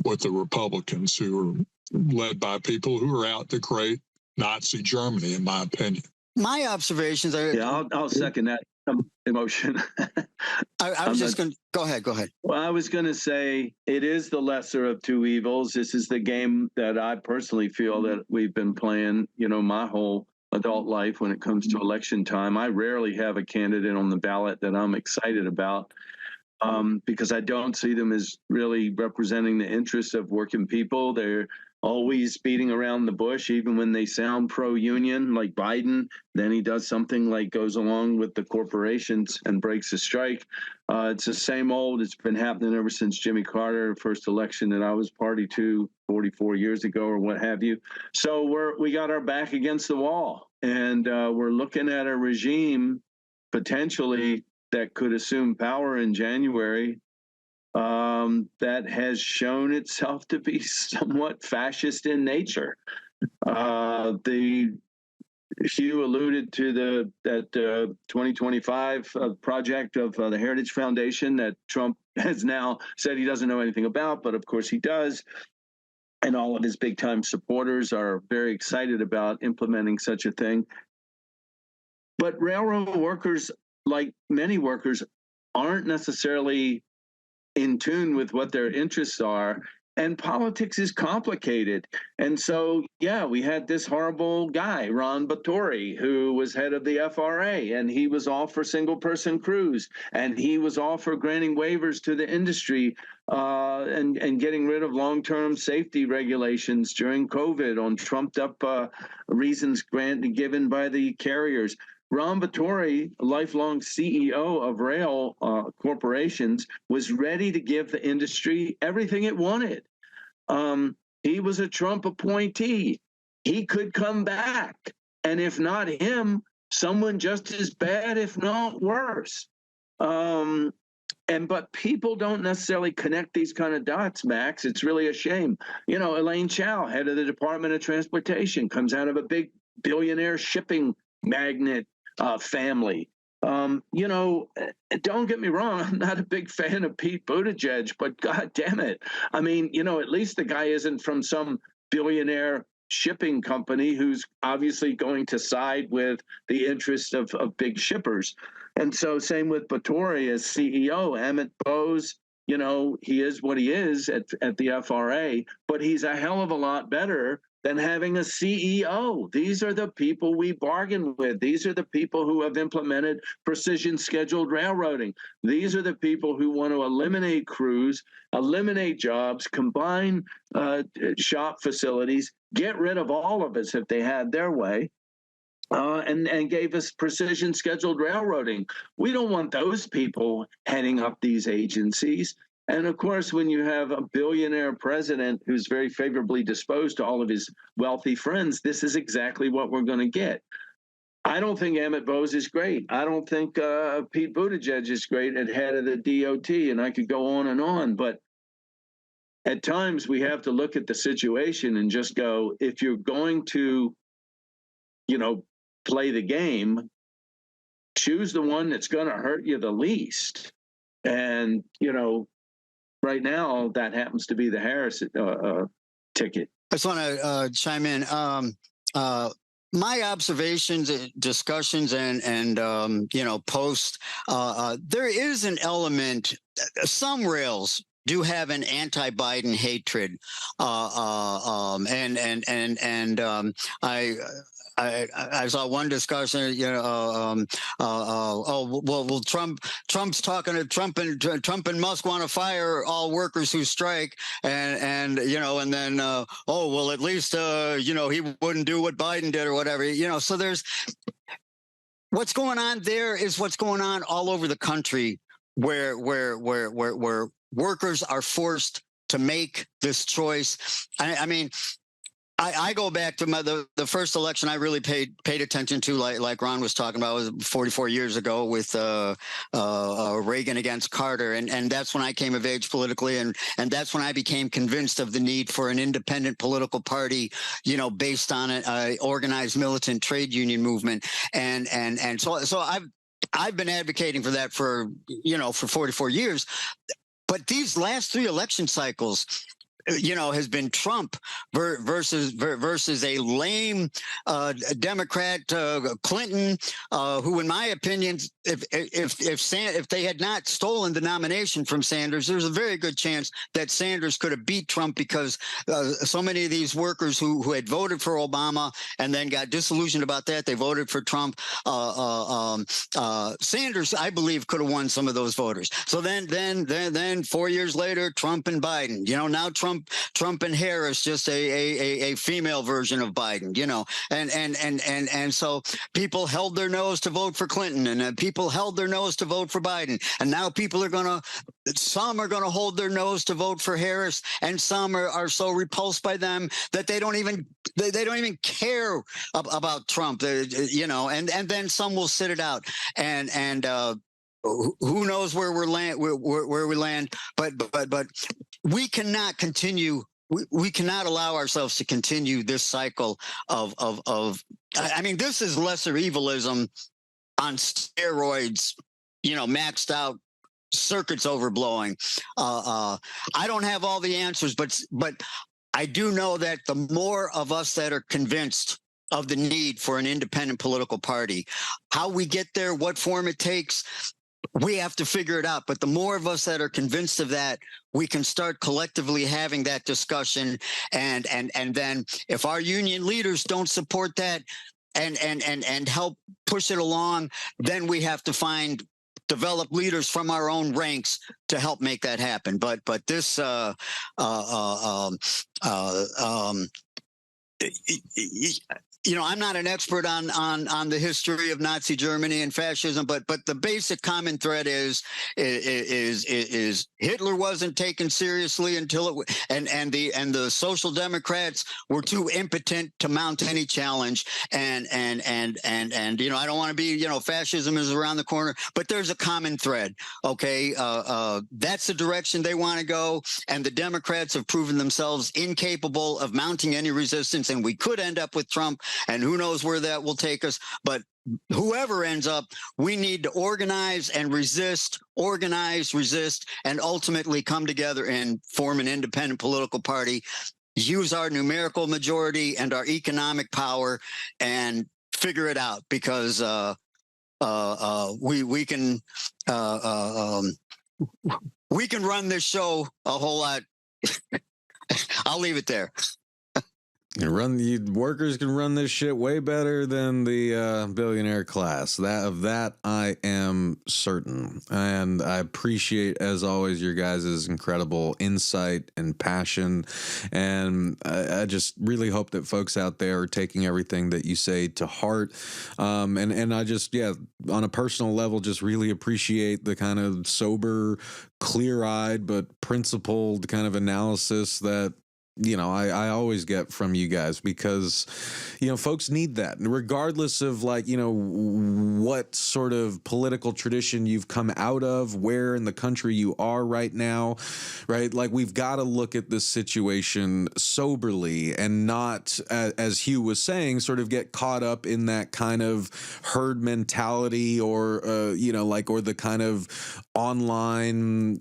with the Republicans, who are led by people who are out to create Nazi Germany, in my opinion. My observations are... Yeah, I'll second that emotion. I was just going to... Go ahead. Well, I was going to say it is the lesser of two evils. This is the game that I personally feel that we've been playing, my whole adult life when it comes to election time. I rarely have a candidate on the ballot that I'm excited about, because I don't see them as really representing the interests of working people. They're always beating around the bush, even when they sound pro-union, like Biden. Then he does something like goes along with the corporations and breaks a strike. It's the same old. It's been happening ever since Jimmy Carter, first election that I was party to 44 years ago or what have you. So we got our back against the wall, and we're looking at a regime potentially that could assume power in January, that has shown itself to be somewhat fascist in nature. Hugh alluded to that 2025 project of the Heritage Foundation that Trump has now said he doesn't know anything about, but of course he does. And all of his big-time supporters are very excited about implementing such a thing. But railroad workers, like many workers, aren't necessarily in tune with what their interests are, and politics is complicated. And so, we had this horrible guy, Ron Batori, who was head of the FRA, and he was all for single-person crews, and he was all for granting waivers to the industry and getting rid of long-term safety regulations during COVID on trumped-up reasons given by the carriers. Ron Batori, a lifelong CEO of rail corporations, was ready to give the industry everything it wanted. He was a Trump appointee. He could come back. And if not him, someone just as bad, if not worse. But people don't necessarily connect these kind of dots, Max. It's really a shame. Elaine Chao, head of the Department of Transportation, comes out of a big billionaire shipping magnate family. Don't get me wrong, I'm not a big fan of Pete Buttigieg, but God damn it. I mean, at least the guy isn't from some billionaire shipping company who's obviously going to side with the interests of big shippers. And so same with Batory as CEO. Emmett Bose, you know, he is what he is at the FRA, but he's a hell of a lot better than having a CEO. These are the people we bargain with. These are the people who have implemented precision scheduled railroading. These are the people who want to eliminate crews, eliminate jobs, combine shop facilities, get rid of all of us if they had their way. And gave us precision scheduled railroading. We don't want those people heading up these agencies. And of course, when you have a billionaire president who's very favorably disposed to all of his wealthy friends, this is exactly what we're going to get. I don't think Emmett Bose is great. I don't think Pete Buttigieg is great at head of the DOT, and I could go on. But at times we have to look at the situation and just go, if you're going to, you know, play the game, choose the one that's going to hurt you the least. And, you know, right now that happens to be the Harris ticket. I just want to chime in. My observations, discussions, and you know, posts. There is an element. Some rails do have an anti-Biden hatred, I saw one discussion, you know, well, Trump's talking to Trump and Musk want to fire all workers who strike, and you know, and then well, at least you know, he wouldn't do what Biden did or whatever, you know. So there's what's going on there is what's going on all over the country, where workers are forced to make this choice. I mean, I go back to the first election I really paid attention to, like Ron was talking about, was 44 years ago with Reagan against Carter, and that's when I came of age politically, and that's when I became convinced of the need for an independent political party, you know, based on an organized militant trade union movement, and so I've been advocating for that for 44 years, but these last three election cycles, you know, has been Trump versus a lame Democrat, Clinton, who, in my opinion, if they had not stolen the nomination from Sanders, there's a very good chance that Sanders could have beat Trump, because so many of these workers who had voted for Obama and then got disillusioned about that, they voted for Trump. Sanders, I believe, could have won some of those voters. So then 4 years later, Trump and Biden. You know, now Trump and Harris, just a female version of Biden, you know, and so people held their nose to vote for Clinton, and people held their nose to vote for Biden, and now some are gonna hold their nose to vote for Harris, and some are so repulsed by them that they don't even care about Trump, you know, and then some will sit it out, and who knows where we land, but we cannot continue. We cannot allow ourselves to continue this cycle of. I mean, this is lesser evilism on steroids. You know, maxed out, circuits overblowing. I don't have all the answers, but I do know that the more of us that are convinced of the need for an independent political party, how we get there, what form it takes, we have to figure it out. But the more of us that are convinced of that, we can start collectively having that discussion. And then if our union leaders don't support that and help push it along, then we have to develop leaders from our own ranks to help make that happen. But this you know, I'm not an expert on the history of Nazi Germany and fascism, but the basic common thread is Hitler wasn't taken seriously until and the Social Democrats were too impotent to mount any challenge, and you know, I don't want to be, you know, fascism is around the corner, but there's a common thread. Okay, that's the direction they want to go, and the Democrats have proven themselves incapable of mounting any resistance, and we could end up with Trump. And who knows where that will take us. But whoever ends up, we need to organize, resist, and ultimately come together and form an independent political party use our numerical majority and our economic power and figure it out, because we can run this show a whole lot. I'll leave it there. Workers can run this shit way better than the billionaire class. That I am certain, and I appreciate, as always, your guys' incredible insight and passion. And I just really hope that folks out there are taking everything that you say to heart. And I just, on a personal level, just really appreciate the kind of sober, clear-eyed but principled kind of analysis that I always get from you guys, because, folks need that. And regardless of what sort of political tradition you've come out of, where in the country you are right now, right? Like, we've got to look at this situation soberly and not, as Hugh was saying, sort of get caught up in that kind of herd mentality or the kind of online,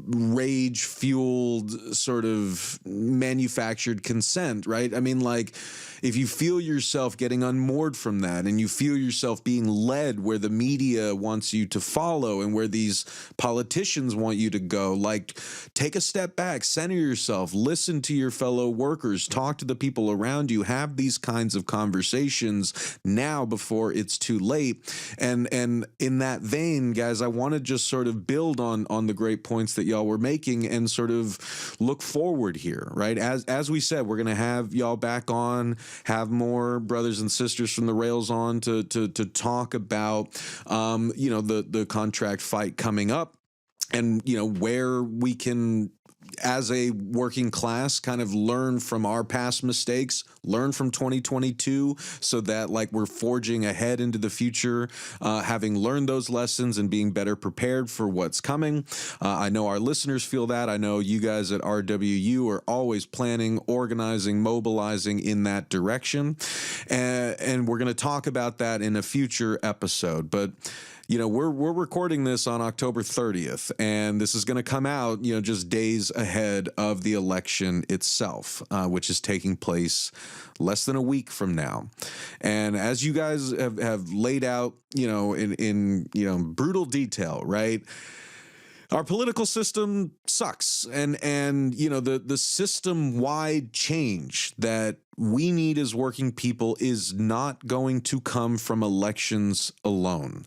rage fueled sort of manufactured consent, right? I mean, like, if you feel yourself getting unmoored from that, and you feel yourself being led where the media wants you to follow and where these politicians want you to go, like, take a step back, center yourself, listen to your fellow workers, talk to the people around you, have these kinds of conversations now before it's too late. And in that vein, guys, I want to just sort of build on the great points that y'all were making and sort of look forward here, right? As we said, we're going to have y'all back on, have more brothers and sisters from the rails on to talk about, the contract fight coming up, and, where we can, as a working class, kind of learn from our past mistakes, learn from 2022, so that, like, we're forging ahead into the future, having learned those lessons and being better prepared for what's coming. I know our listeners feel that. I know you guys at RWU are always planning, organizing, mobilizing in that direction. And we're going to talk about that in a future episode. But we're recording this on October 30th, and this is going to come out, just days ahead of the election itself, which is taking place less than a week from now. And as you guys have laid out, in brutal detail, right? Our political system sucks, and the system-wide change that we need as working people is not going to come from elections alone.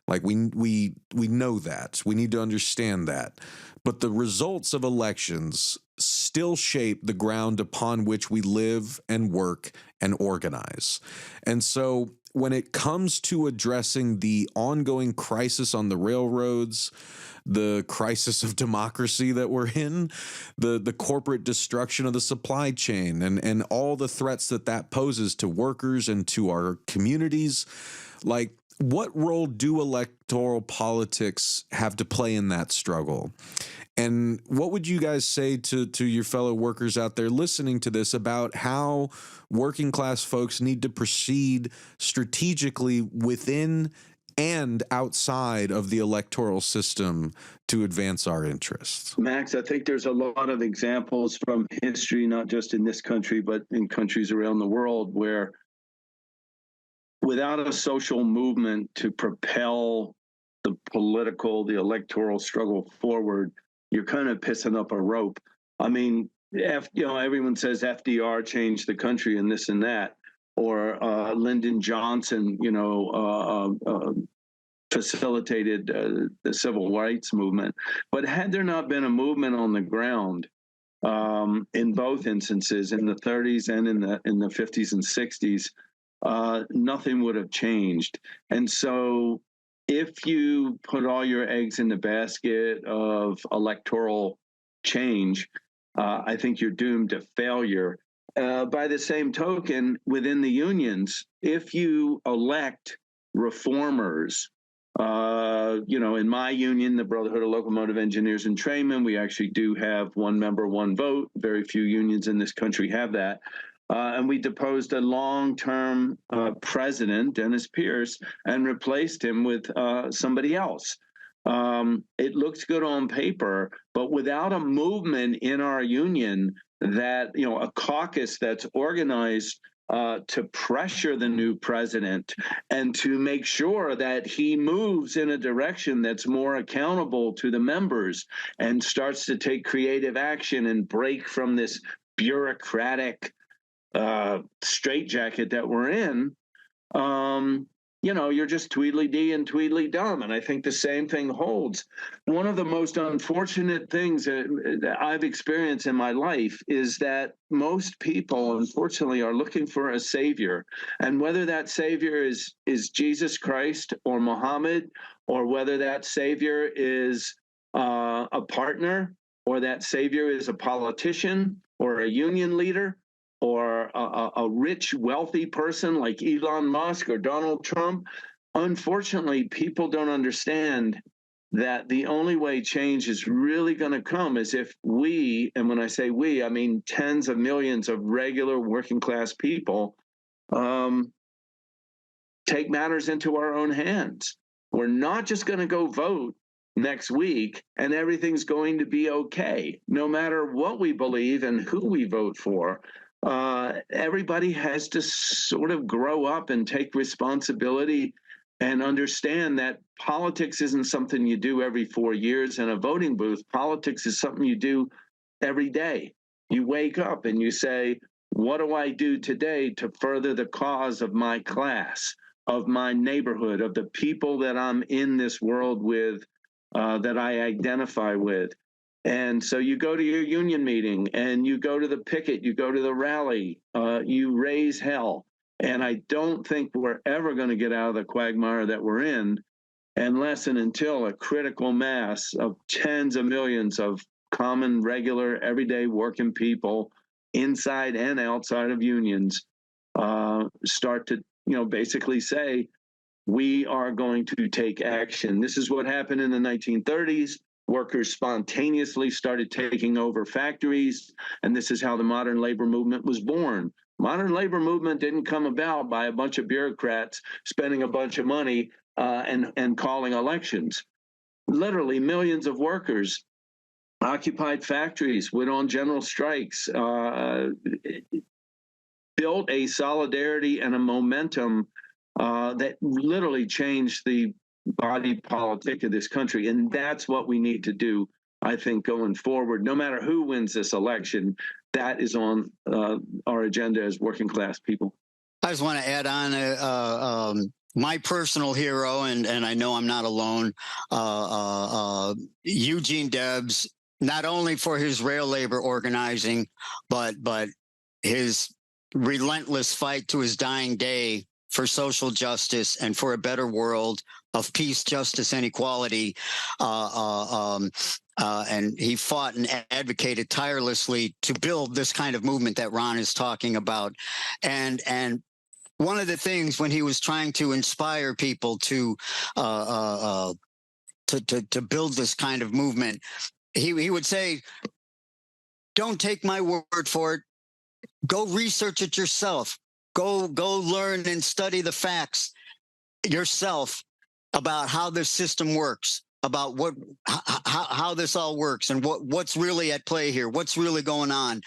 Like, we know that. We need to understand that. But the results of elections still shape the ground upon which we live and work and organize. And so when it comes to addressing the ongoing crisis on the railroads, the crisis of democracy that we're in, the corporate destruction of the supply chain, and all the threats that poses to workers and to our communities, like, what role do electoral politics have to play in that struggle? And what would you guys say to your fellow workers out there listening to this about how working class folks need to proceed strategically within and outside of the electoral system to advance our interests? Max, I think there's a lot of examples from history, not just in this country, but in countries around the world, where without a social movement to propel the electoral struggle forward, you're kind of pissing up a rope. I mean, everyone says FDR changed the country and this and that, or Lyndon Johnson, facilitated the civil rights movement. But had there not been a movement on the ground, in both instances, in the 30s and in the 50s and 60s, nothing would have changed. And so if you put all your eggs in the basket of electoral change, I think you're doomed to failure. By the same token, within the unions, if you elect reformers, in my union, the Brotherhood of Locomotive Engineers and Trainmen, we actually do have one member, one vote. Very few unions in this country have that. And we deposed a long-term president, Dennis Pierce, and replaced him with somebody else. It looks good on paper, but without a movement in our union that, a caucus that's organized to pressure the new president and to make sure that he moves in a direction that's more accountable to the members and starts to take creative action and break from this bureaucratic straitjacket that we're in. You're just Tweedledee and Tweedledum. And I think the same thing holds. One of the most unfortunate things that I've experienced in my life is that most people, unfortunately, are looking for a savior. And whether that savior is Jesus Christ or Muhammad, or whether that savior is a partner, or that savior is a politician or a union leader, or a rich, wealthy person like Elon Musk or Donald Trump. Unfortunately, people don't understand that the only way change is really going to come is if we, and when I say we, I mean tens of millions of regular working class people, take matters into our own hands. We're not just going to go vote next week and everything's going to be okay, no matter what we believe and who we vote for. Everybody has to sort of grow up and take responsibility and understand that politics isn't something you do every 4 years in a voting booth. Politics is something you do every day. You wake up and you say, what do I do today to further the cause of my class, of my neighborhood, of the people that I'm in this world with, that I identify with? And so you go to your union meeting and you go to the picket, you go to the rally, you raise hell. And I don't think we're ever going to get out of the quagmire that we're in unless and until a critical mass of tens of millions of common, regular, everyday working people inside and outside of unions start to, basically say, we are going to take action. This is what happened in the 1930s. Workers spontaneously started taking over factories, and this is how the modern labor movement was born. Modern labor movement didn't come about by a bunch of bureaucrats spending a bunch of money and calling elections. Literally, millions of workers occupied factories, went on general strikes, built a solidarity and a momentum that literally changed the body politic of this country. And that's what we need to do, I think, going forward. No matter who wins this election, that is on our agenda as working class people. I just want to add on my personal hero, and I know I'm not alone, Eugene Debs, not only for his rail labor organizing, but his relentless fight to his dying day for social justice and for a better world of peace, justice, and equality. And he fought and advocated tirelessly to build this kind of movement that Ron is talking about. And one of the things when he was trying to inspire people to build this kind of movement, he would say, don't take my word for it. Go research it yourself. Go learn and study the facts yourself about how this system works, about how this all works, and what's really at play here, what's really going on.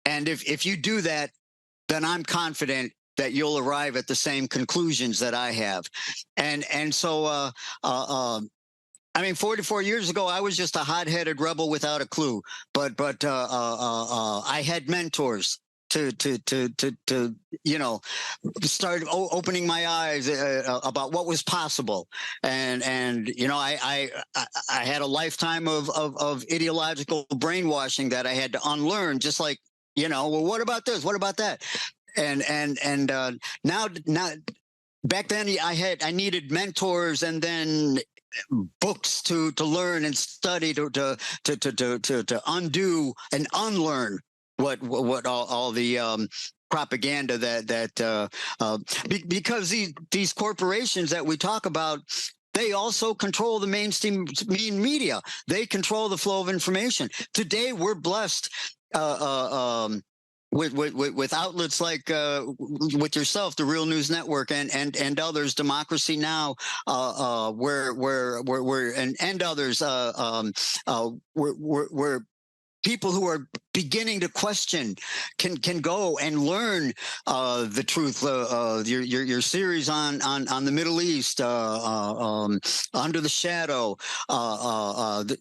And if you do that, then I'm confident that you'll arrive at the same conclusions that I have. And so 44 years ago, I was just a hot-headed rebel without a clue. But I had mentors to start opening my eyes about what was possible. And I had a lifetime of ideological brainwashing that I had to unlearn, just like, well, what about this? What about that? And now back then I needed mentors and then books to learn and study to undo and unlearn what all the propaganda because these corporations that we talk about, they also control the mainstream media. They control the flow of information. Today, we're blessed with outlets like with yourself, the Real News Network, and others, Democracy Now, and others, where people who are beginning to question can go and learn the truth. Your series on the Middle East, Under the Shadow,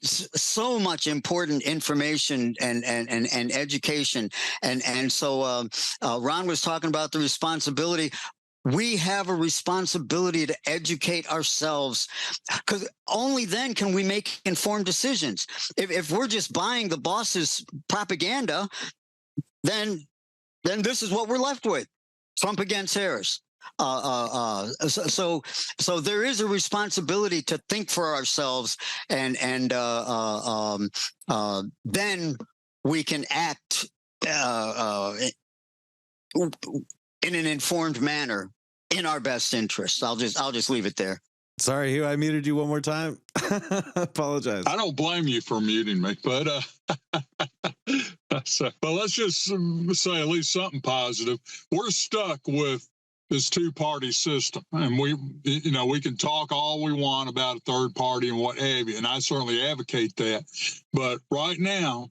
so much important information and education, and so Ron was talking about the responsibility. We have a responsibility to educate ourselves, because only then can we make informed decisions. If we're just buying the boss's propaganda, then this is what we're left with: Trump against Harris. So there is a responsibility to think for ourselves, and then we can act in an informed manner in our best interest. I'll just leave it there. Sorry, Hugh, I muted you one more time. Apologize. I don't blame you for muting me, but let's just say at least something positive. We're stuck with this two-party system, and we can talk all we want about a third party and what have you, and I certainly advocate that. But right now,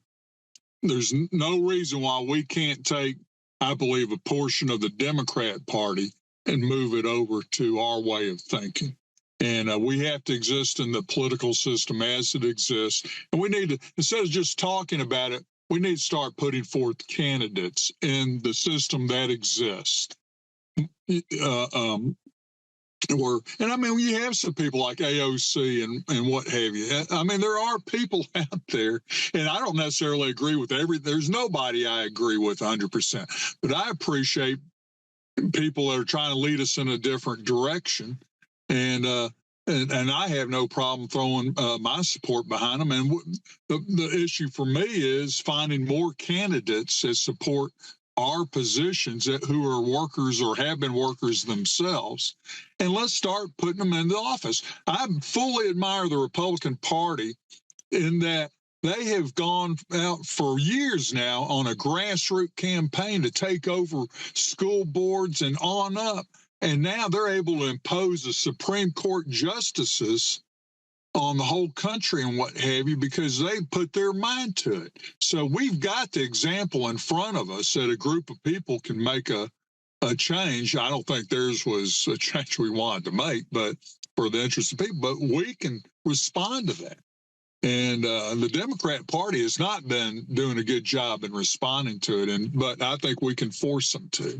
there's no reason why we can't take, I believe, a portion of the Democrat Party and move it over to our way of thinking. And we have to exist in the political system as it exists. And we need to, instead of just talking about it, we need to start putting forth candidates in the system that exists. And I mean, you have some people like AOC and what have you. I mean, there are people out there, and I don't necessarily agree with there's nobody I agree with 100%, but I appreciate people that are trying to lead us in a different direction. And I have no problem throwing my support behind them. And the issue for me is finding more candidates that support our positions who are workers or have been workers themselves, and let's start putting them into office. I fully admire the Republican Party in that they have gone out for years now on a grassroots campaign to take over school boards and on up, and now they're able to impose the Supreme Court justices on the whole country and what have you, because they put their mind to it. So we've got the example in front of us that a group of people can make a change. I don't think theirs was a change we wanted to make, but for the interest of people, but we can respond to that. And the Democrat Party has not been doing a good job in responding to it, but I think we can force them to.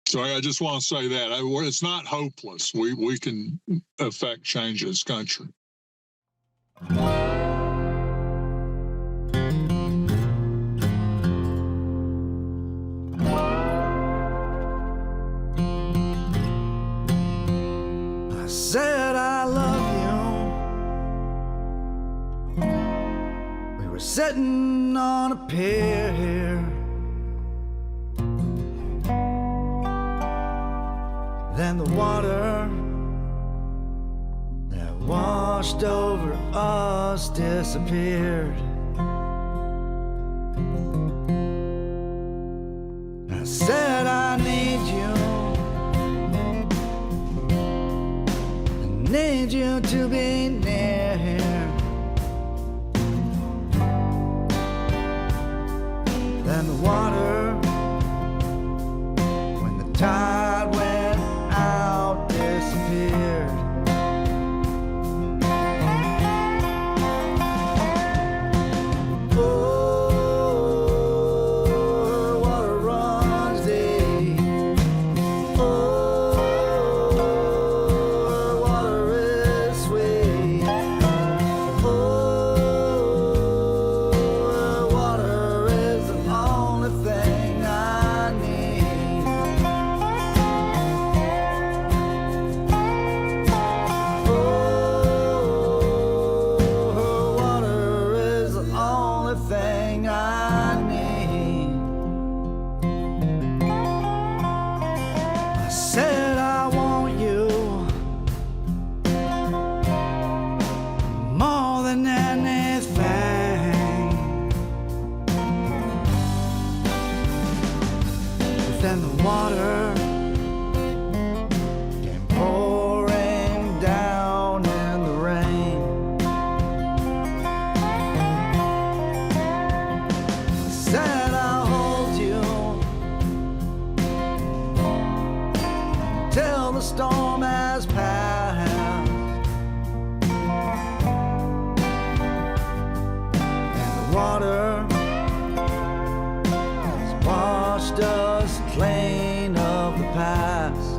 So I just want to say that it's not hopeless. We can affect change in this country. I said I love you. We were sitting on a pier here. Then the water that washed over us disappeared. I said I need you. I need you to be near here. Then the water, when the tide went out, disappeared. Oh, water runs deep. Oh, water is sweet. Oh, water is the only thing water has washed us clean of the past.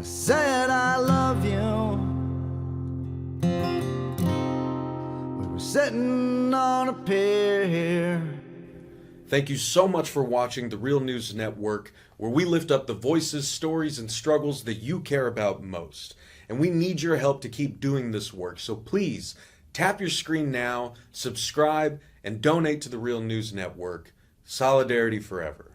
Said I love you. We were sitting on a pier. Thank you so much for watching the Real News Network, where we lift up the voices, stories, and struggles that you care about most. And we need your help to keep doing this work. So please tap your screen now, subscribe, and donate to the Real News Network. Solidarity forever.